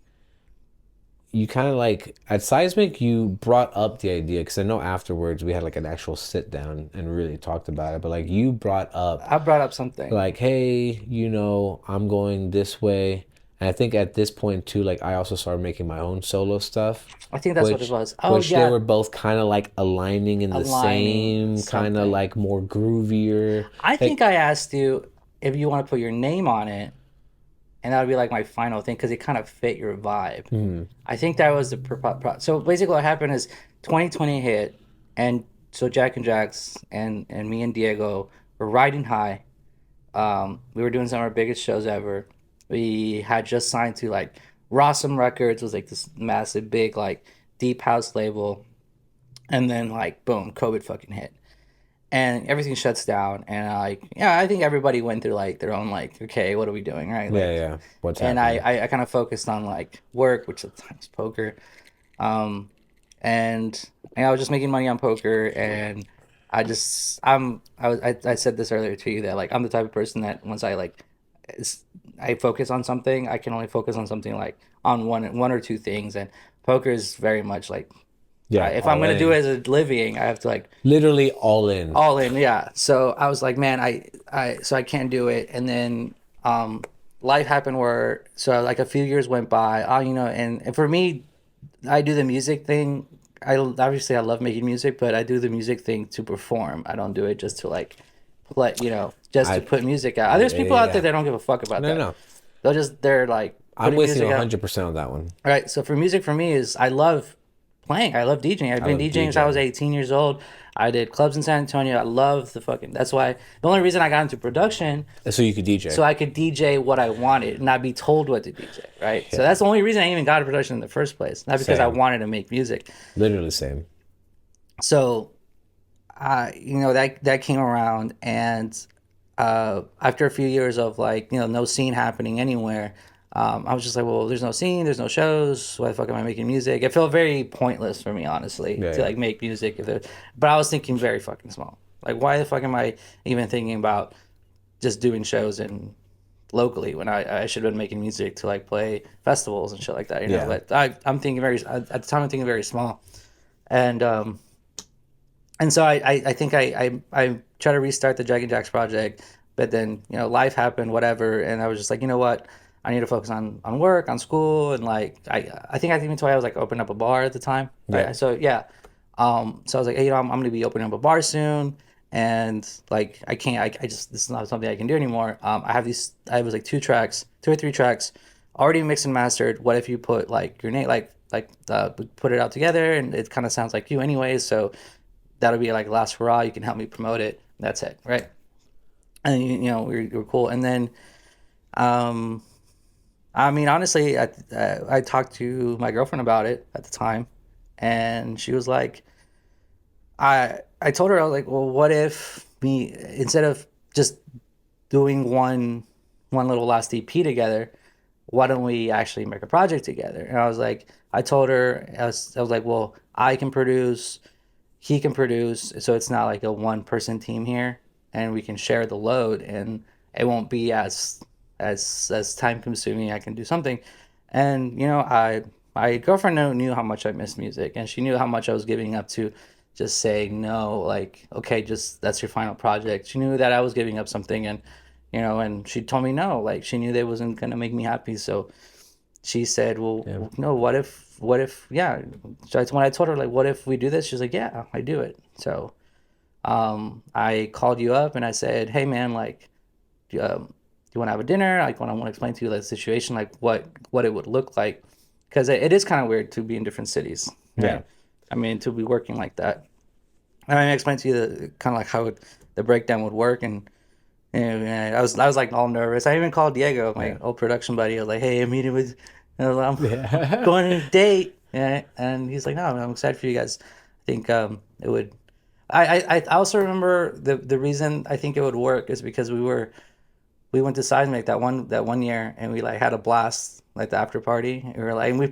you kind of like at Seismic, you brought up the idea because I know afterwards we had like an actual sit down and really talked about it. But like you brought up I brought up something. like, hey, I'm going this way. And I think at this point too, like I also started making my own solo stuff, I think that's what it which was. Oh which they yeah, were both kind of like aligning in the aligning same kind of something. like more groovier. I think Like, I asked you if you want to put your name on it, and that would be like my final thing because it kind of fit your vibe. hmm, I think that was the so basically what happened is 2020 hit, and so Jack and Jax and me and Diego were riding high. We were doing some of our biggest shows ever. We had just signed to like Rossum Records, was like this massive big like deep house label, and then like boom, COVID fucking hit and everything shuts down and like yeah, I think everybody went through like their own like okay, what are we doing, right? yeah, Like, yeah, what's and happening? I kind of focused on like work, which at the time was poker. um and, I was just making money on poker, and I said this earlier to you that like I'm the type of person that once I like I focus on something, I can only focus on something like on one or two things, and poker is very much like Yeah, if I'm all gonna do in. it as a living, I have to like Literally all in. all in, yeah. So I was like, man, so I can't do it. And then life happened where so like a few years went by. And for me, I do the music thing. I love making music, but I do the music thing to perform. I don't do it just to like play, just to I put music out. Yeah, There's people yeah, out there yeah. that don't give a fuck about No, that. no. They're like I'm putting with you music out. 100% on that one. Right. So for music, for me is I love playing. I love DJing. I've I been love DJing since I was DJing. 18 years old. I did clubs in San Antonio. I love the fucking. That's why the only reason I got into production So you could DJ. so I could DJ what I wanted, and not be told what to DJ. Right. So Yeah. that's the only reason I even got into production in the first place. Not because I Same. wanted to make music. Literally same. So that came around, and after a few years of like no scene happening anywhere, I was just like, well, there's no scene, there's no shows. Why the fuck am I making music? It felt very pointless for me, honestly, Yeah, to yeah. like make music. But I was thinking very fucking small. Like, why the fuck am I even thinking about just doing shows in locally when I should have been making music to like play festivals and shit like that, Yeah. But I'm thinking at the time I'm thinking very small, and so I think I try to restart the Dragon Jacks project, but then life happened, whatever, and I was just like, you know what, I need to focus on work, on school, and like I think I even told you I was like opening up a bar at the time, Yeah. right? So yeah, so I was like, hey, I'm gonna be opening up a bar soon, and like I can't, I just this is not something I can do anymore. I was like two or three tracks, already mixed and mastered. What if you put like your name, put it out together, and it kind of sounds like you anyways, so that'll be like last hurrah. You can help me promote it. That's it, right? And we're cool. And then, um, I mean, honestly, I talked to my girlfriend about it at the time, and she was like, I told her I was like, well, what if me instead of just doing one little last EP together, why don't we actually make a project together? And I was like, I told her I was like, well, I can produce, he can produce, so it's not like a one person team here, and we can share the load, and it won't be as time consuming. I can do something, and I my girlfriend knew how much I missed music, and she knew how much I was giving up to just saying no, like okay, just that's your final project. She knew that I was giving up something, and and she told me no, like she knew that wasn't gonna make me happy, so she said, Yeah. well, no, what if, yeah. So when I told her, like, what if we do this? She's like, yeah, I do it. So, I called you up and I said, hey, man, like, do you want to have a dinner? Like, when I want to explain to you the situation, like what it would look like. Because it is kind of weird to be in different cities, Yeah. right? I mean, to be working like that. I mean, I explained to you the kind of like how the breakdown would work, and I was like all nervous. I even called Diego, my Yeah. old production buddy. I was like, "Hey, I'm meeting with, I'm Yeah. going on a date," and he's like, "No, I'm excited for you guys. I think it would." I also remember the reason I think it would work is because we went to Seismic that one year, and we like had a blast like the after party. And we were like, and we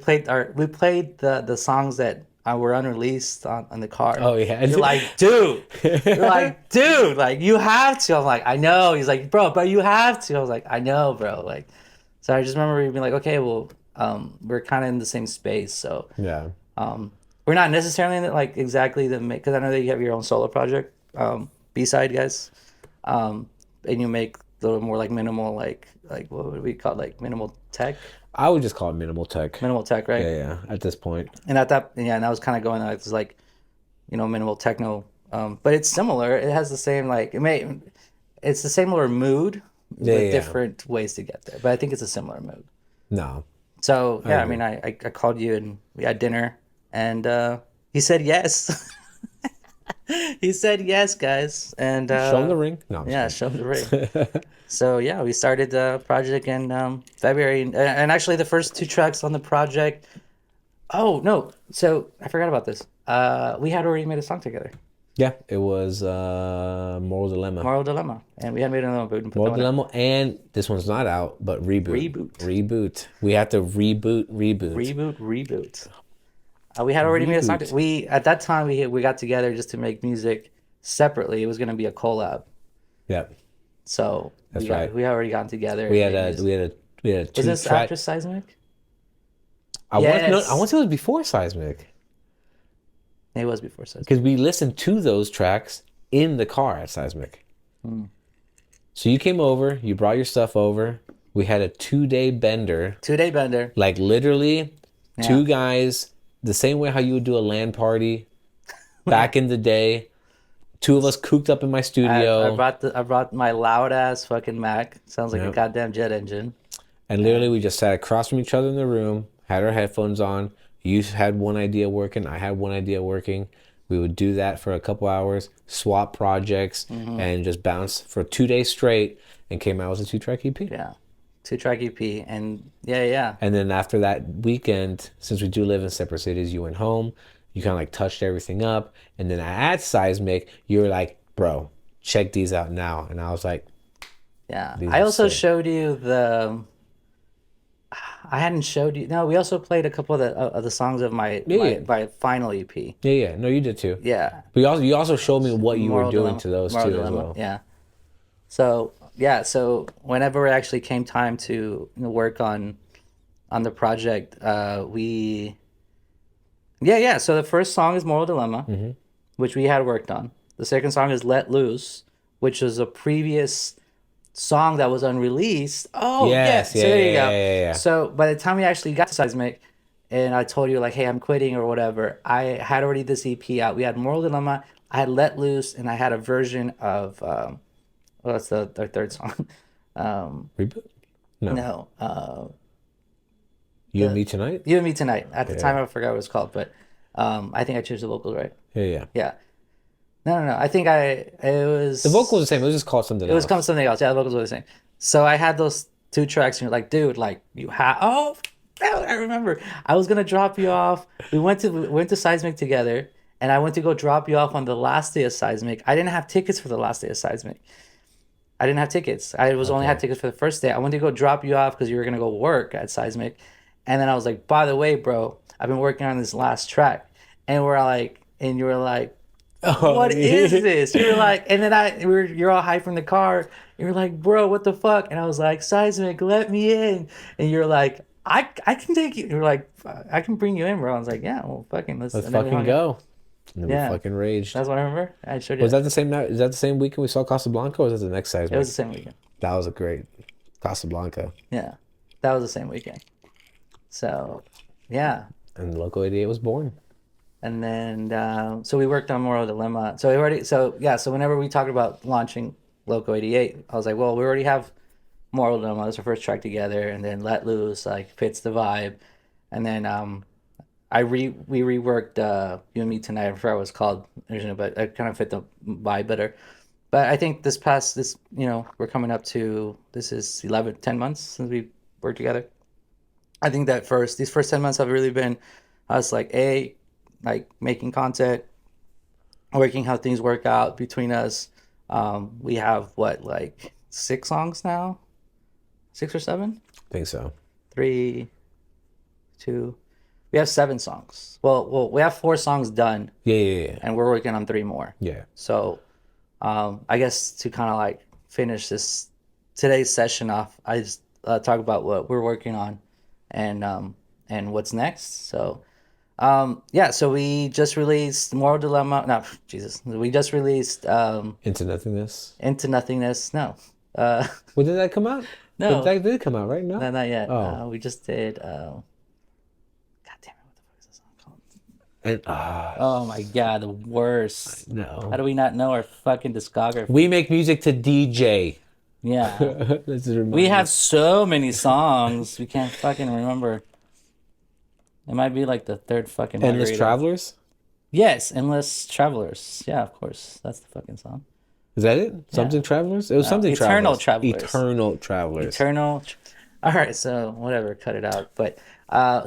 played the songs that were unreleased on the car. Oh yeah. You're like, dude. You're like, dude, like you have to. I'm like, I know. He's like, bro, but you have to. I was like, I know, bro. Like, so I just remember being like, okay, well, we're kind of in the same space, so Yeah. um, we're not necessarily in it, like exactly the make because I know that you have your own solo project, B-side guys, um, and you make a little more like minimal, like what would we call it? Like I would just call it minimal tech, right? yeah, yeah, at this point. And at that, yeah, and I was kind of going like it's like minimal techno, but it's similar. It has the same it's the similar mood Yeah, with yeah. different ways to get there, but I think it's a similar mood. No, So I yeah, I agree. mean, I called you and we had dinner, and he said yes. He said yes, guys, and Show them the ring. No, I'm just yeah, show him the ring. kidding. So yeah, we started the project in February, and actually the first two tracks on the project. Oh no, so I forgot about this. We had already made a song together, Yeah, it was Moral Dilemma. Moral Dilemma, and we had made another, but we didn't put that Moral one out. Dilemma, and this one's not out, but reboot. Reboot, Reboot. We have to reboot. reboot. We had already made a song. Reboot. We at that time we got together just to make music separately. It was going to be a collab. Yep, So that's right. we already gotten together and made music. We had a Was two this track. after Seismic? I want Yes. to say it was before Seismic It was before Seismic. because we listened to those tracks in the car at Seismic. Hmm. So you came over, you brought your stuff over. We had a 2 day bender, 2 day bender. like literally Yeah. two guys, the same way how you would do a LAN party back in the day. Two of us cooped up in my I studio, brought my loud ass fucking Mac. Sounds like a yep. goddamn jet engine. And literally we just sat across from each other in the room, had our headphones on. You had one idea working, I had one idea working. We would do that for a couple hours, swap projects, and just bounce for 2 days straight, and came out as a 2 track EP. Yeah. 2 track EP, and yeah. And then after that weekend, since we do live in separate cities, you went home, you kind of like touched everything up. And then at Seismic, you were like, bro, check these out now. And I was like, Yeah. these I are also sick. showed you the. I hadn't showed you. No, we also played a couple of the songs of my Yeah, my yeah. my final EP. Yeah, yeah. No, you did too. Yeah. But you also showed me what you were Moral doing dilemma. to those Moral too as dilemma. well. Yeah. So yeah. So whenever it actually came time to work on the project, we yeah. So the first song is Moral Dilemma, which we had worked on. The second song is Let Loose, which was a previous song that was unreleased. Oh yeah. Yes, So yeah, there yeah, you yeah, go. yeah, yeah. So by the time we actually got to Seismic, and I told you like, hey, I'm quitting or whatever, I had already this EP out. We had Moral Dilemma, I had Let Loose, and I had a version of well, that's the third song. Reboot? No. No, You and Me Tonight? You and Me Tonight. At the Yeah. time, I forgot what it was called, but I think I changed the vocals, right? Yeah, yeah. Yeah. No. I think it was The vocal was the same. It was just called something it was else. called something else. Yeah, the vocals were the same. So I had those two tracks, and you're like, dude, like you have. Oh, I remember. I was gonna drop you off. We went to Seismic together, and I went to go drop you off on the last day of Seismic. I didn't have tickets for the last day of Seismic. I didn't have tickets. I was only had Okay. tickets for the first day. I went to go drop you off because you were gonna go work at Seismic, and then I was like, by the way, bro, I've been working on this last track, and you were like, Oh, what is this? You were like, and then you're all hyped from the car. You were like, bro, what the fuck? And I was like, Seismic, let me in. And you're like, I can take you. You're like, I can bring you in, bro. I was like, yeah, well, fucking let's. Let's And then we fucking hung out. go. And then Yeah, we fucking raged. that's what I remember. I showed you. Was that the same night? Is that the same weekend we saw Casablanca, or was that the next It was Seismic? the same weekend. That was a great Casablanca. Yeah, that was the same weekend. So, yeah. And Loco 88 was born. And then so we worked on Moral Dilemma. So whenever we talked about launching Loco 88, I was like, well, we already have Moral Dilemma. That's our first track together, and then Let Loose like fits the vibe. And then we reworked You and Me Tonight. I forgot what it's called originally, but I kind of fit the vibe better. But I think this we're coming up to, this is 11, 10 months since we worked together. I think that these first 10 months have really been us like making content, working how things work out between us. We have what, like 6 songs now, 6 or 7, I think so. 3, 2. We have 7 songs. Well, we have 4 songs done, Yeah, yeah, yeah. and we're working on 3 more. Yeah. So, I guess to kind of like finish today's session off, I just talk about what we're working on, and what's next. So, yeah. So we just released Moral Dilemma. No, Jesus. We just released Into Nothingness. Into Nothingness. No, uh, When did that come out? no, That did come out, right? No? no, not yet. Oh. We just did. God damn it! What the fuck is this song called? And Oh my God, the worst. How no. do we not know our fucking discography? We make music to DJ. Yeah. Let's just We remind have you. so many songs, we can't fucking remember. It might be like the third fucking Endless margarita. Travelers? Yes, Endless Travelers. Yeah, of course. That's the fucking song. Is that it? Something Travelers? It was something Eternal Travelers. Travelers. Eternal Travelers. Eternal. All right, so whatever, cut it out. But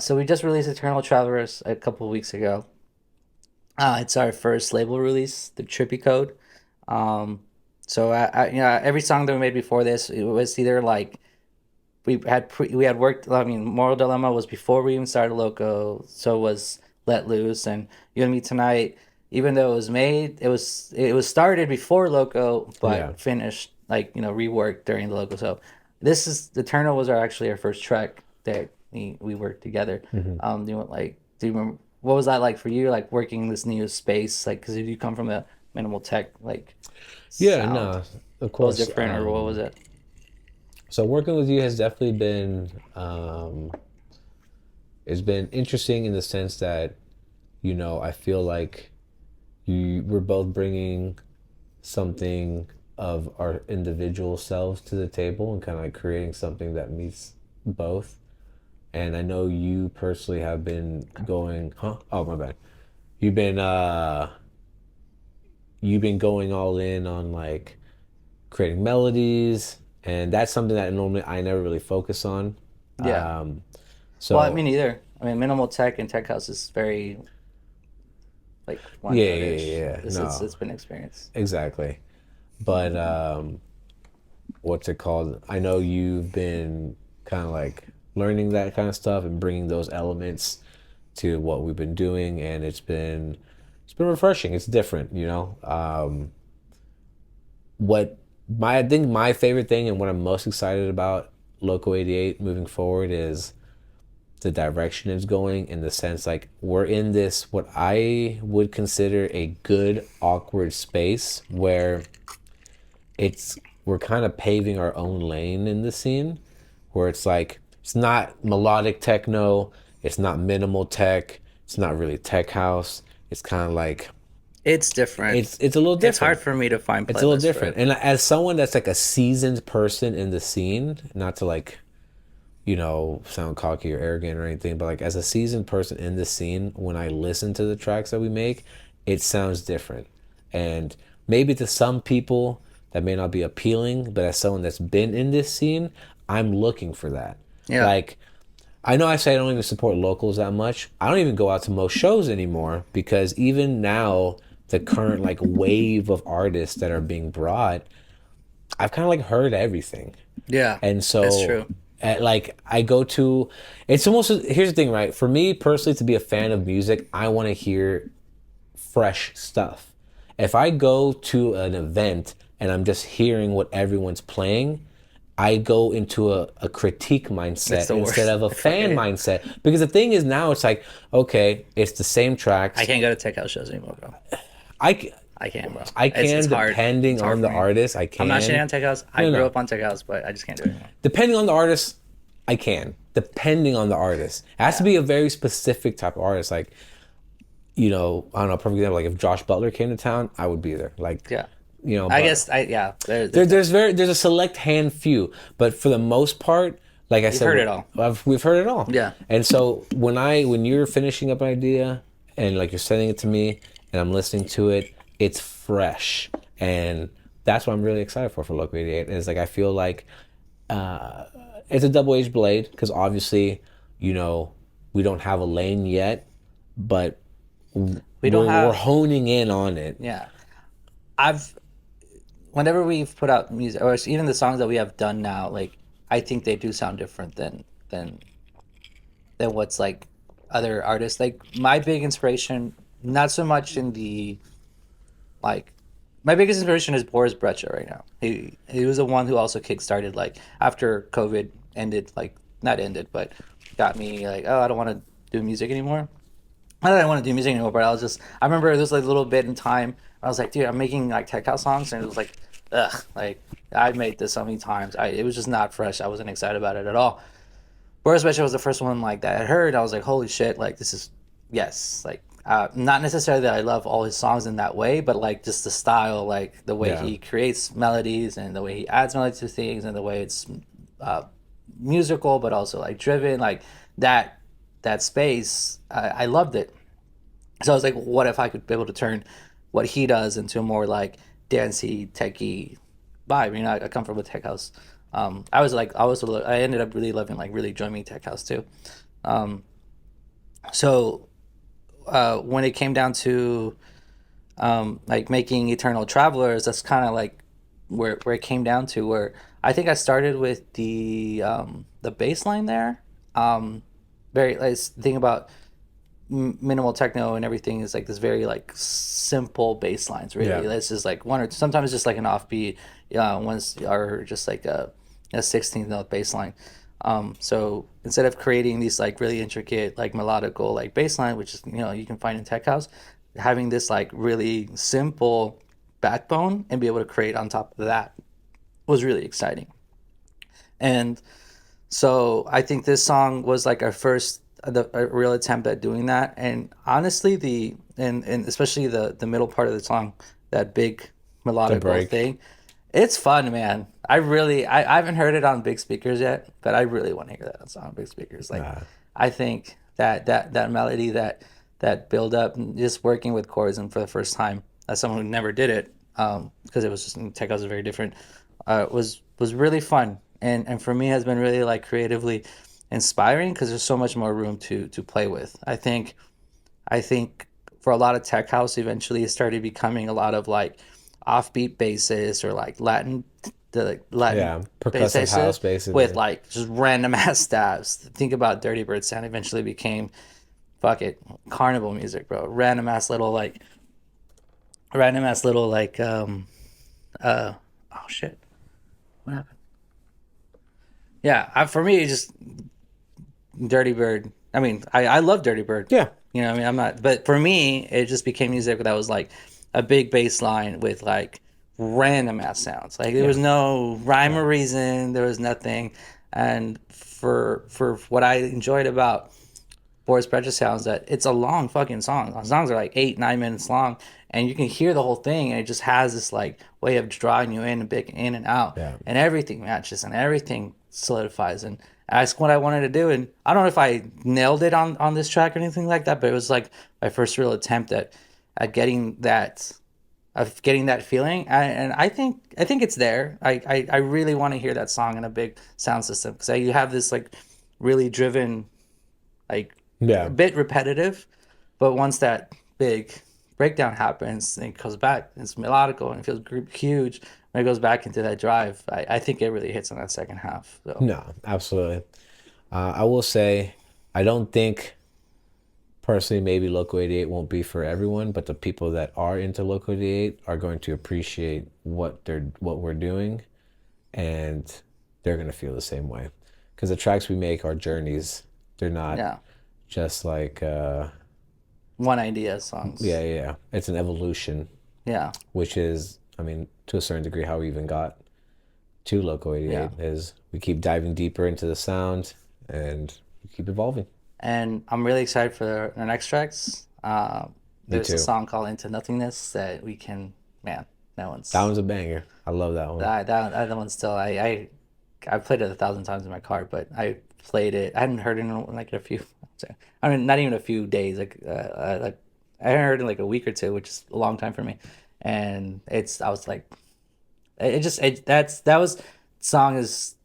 so we just released Eternal Travelers a couple of weeks ago. It's our first label release, the Trippy Code. So every song that we made before this, it was either like we had worked. I mean, Moral Dilemma was before we even started Loco. So was Let Loose and You and Me Tonight. Even though it was made, it was started before Loco, but Yeah. finished like reworked during the Loco. So this is Eternal was actually our first track that we worked together. Do you remember what was that like for you? Like working this new space, like because you come from a minimal tech like Yeah, sound. no, of What was course. different, or what was it? So working with you has definitely been it's been interesting in the sense that I feel like we're both bringing something of our individual selves to the table and kind of like creating something that meets both. And I know you personally have been going, huh? Oh, my bad. You've been going all in on like creating melodies, and that's something that normally I never really focus on. Yeah. Um, Well, I so mean, either. I mean, minimal tech and tech house is very like one yeah, yeah, note-ish. yeah. It's No, been experienced. exactly. But what's it called? I know you've been kind of like learning that kind of stuff and bringing those elements to what we've been doing, and it's been refreshing. It's different. What I think my favorite thing and what I'm most excited about Loco 88 moving forward is the direction it's going, in the sense like we're in this what I would consider a good awkward space where we're kind of paving our own lane in the scene, where it's like it's not melodic techno, it's not minimal tech, it's not really tech house. It's kind of like It's different. it's a little It's different. hard for me to find It's a little playlists for different. it. And as someone that's like a seasoned person in the scene, not to like, sound cocky or arrogant or anything, but like as a seasoned person in the scene, when I listen to the tracks that we make, it sounds different. And maybe to some people that may not be appealing, but as someone that's been in this scene, I'm looking for that. Yeah. Like, I know I say I don't even support locals that much. I don't even go out to most shows anymore, because even now, the current like wave of artists that are being brought, I've kind of like heard everything. Yeah. And That's so, true. like, I go to, it's almost, here's the thing, right? For me personally, to be a fan of music, I want to hear fresh stuff. If I go to an event and I'm just hearing what everyone's playing, I go into a critique mindset the instead worst. of a I fucking fan hate it. mindset. Because the thing is, now it's like, okay, it's the same tracks. I can't go to tech house shows anymore, bro. I, I can't, bro. I can, It's hard. depending It's hard on for the me. artist, I I'm not shitting can. on tech house. I No, grew no. up on tech house, but I just can't do it anymore. Depending on the artist, I can. Depending on the artist. It has to be a very specific type of artist. Like, I don't know, perfect example, like if Josh Butler came to town, I would be there. Like, Yeah. I I guess yeah. there's a select hand few, but for the most part, like I You've said, heard it all. we've heard it all. Yeah. And so when you're finishing up an idea and like you're sending it to me and I'm listening to it, it's fresh, and that's what I'm really excited for Loco 88. Is like I feel like it's a double-edged blade because obviously, you know, we don't have a lane yet, but We don't we're have, honing in on it. yeah. I've, whenever we've put out music, or even the songs that we have done now, like, I think they do sound different than than what's like other artists. Like my big inspiration, not so much in the like my biggest inspiration is Boris Brejcha right now. He was the one who also kickstarted like after COVID ended, like not ended, but got me like, oh, I don't want to do music anymore. Not that I want to do music anymore, but I remember there was like a little bit in time I was like, dude, I'm making like tech house songs, and it was like, ugh, like I've made this so many times. It was just not fresh. I wasn't excited about it at all. Boris Becher was the first one like that I heard. I was like, holy shit, like this is yes, like not necessarily that I love all his songs in that way, but like just the style, like the way Yeah, he creates melodies and the way he adds melody to things and the way it's uh, musical, but also like driven, like that that space. I loved it. So I was like, what if I could be able to turn what he does into a more like dancey, techy vibe? You know, I come from a tech house. I was like, I ended up really loving like really drummy tech house too. Um, so when it came down to like making Eternal Travelers, that's kind of like where it came down to. Where I think I started with the bass line there. Very like think about minimal techno and everything is like this very like simple bass lines really. yeah, This is like one or sometimes just like an offbeat ones or just like a 16th note bass line. So instead of creating these like really intricate like melodical like bass line, which is you can find in tech house, having this like really simple backbone and be able to create on top of that was really exciting. And so I think this song was like our first a real attempt at doing that. And honestly, and especially the middle part of the song, that big the melodical break. thing, it's fun, man. I haven't heard it on big speakers yet, but I really want to hear that song on big speakers. Like Uh, I think that melody that build up and just working with chords and for the first time as someone who never did it because it was just tech house is very different was really fun and for me has been really like creatively inspiring because there's so much more room to play with. I think for a lot of tech house eventually it started becoming a lot of like offbeat basses or like Latin yeah, percussive basses house basically. with like just random ass stabs. Think about Dirty Bird sound eventually became fuck it carnival music, bro. Random ass little like oh shit, what happened? Yeah, for me it's just Dirty Bird. I mean, I love Dirty Bird. Yeah, You know, what I mean, I'm not, but for me, it just became music that was like a big bass line with like random ass sounds. Like there was yeah, no rhyme yeah, or reason. There was nothing. And for what I enjoyed about Boris Precious sounds that it's a long fucking song. The songs are like 8, 9 minutes long, and you can hear the whole thing, and it just has this like way of drawing you in and big in and out, yeah. and everything matches and everything solidifies. And that's what I wanted to do. And I don't know if I nailed it on this track or anything like that, but it was like my first real attempt at getting that of getting that feeling. And I think it's there. I really want to hear that song in a big sound system because you have this like really driven like a Yeah. bit repetitive, but once that big breakdown happens and it goes back, it's melodical and it feels huge. When it goes back into that drive, I think it really hits on that second half. So No, absolutely. I will say, I don't think personally maybe Loco 88 won't be for everyone, but the people that are into Loco 88 are going to appreciate what we're doing, and they're going to feel the same way. Because the tracks we make are journeys. They're not yeah, just like one idea yeah, songs. yeah, yeah. It's an evolution, Yeah, which is, I mean, to a certain degree how we even got to Loco yeah. 88 is we keep diving deeper into the sound and we keep evolving. And I'm really excited for the next tracks. Me There's a too. song called "Into Nothingness" that man, that That one's one's a banger. I love that one. that one's still I I've played it 1,000 times in my car, but I played it. I hadn't heard it in like a few. I mean, not even a few days. Like I hadn't heard it in like a week or two, which is a long time for me. And it's I was like, it just it that's that was song is.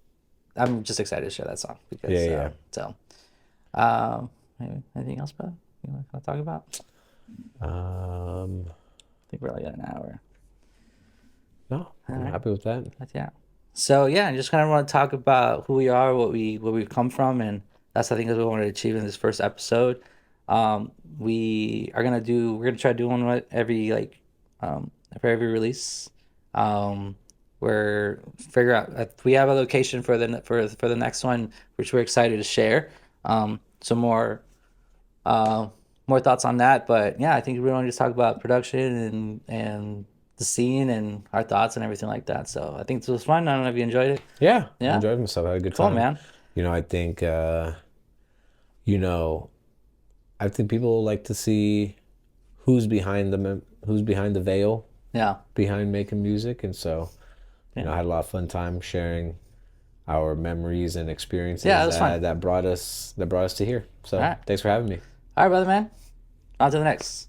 I'm just excited to share that song Yeah, because yeah. so maybe anything else, bro? You want to talk about? Um, I think we're like at an hour. no, All I'm right. happy with that. But yeah. So yeah, I just kind of want to talk about who we are, what we've come from, and that's I think is what we want to achieve in this first episode. We're gonna try doing one every for every release. We're figure out if we have a location for the next one, which we're excited to share. Some uh, more thoughts on that. But yeah, I think we want to just talk about production and the scene and our thoughts and everything like that. So I think this was fun. I don't know if you enjoyed it. Yeah, I Yeah, enjoyed myself. I had a good cool, time. man. I think, you know, I think people like to see who's behind the veil, Yeah, behind making music, and so, yeah, I had a lot of fun time sharing our memories and yeah. It experiences was fun. that brought us to here. All So, right, thanks for having me. all right, brother, man. On to the next.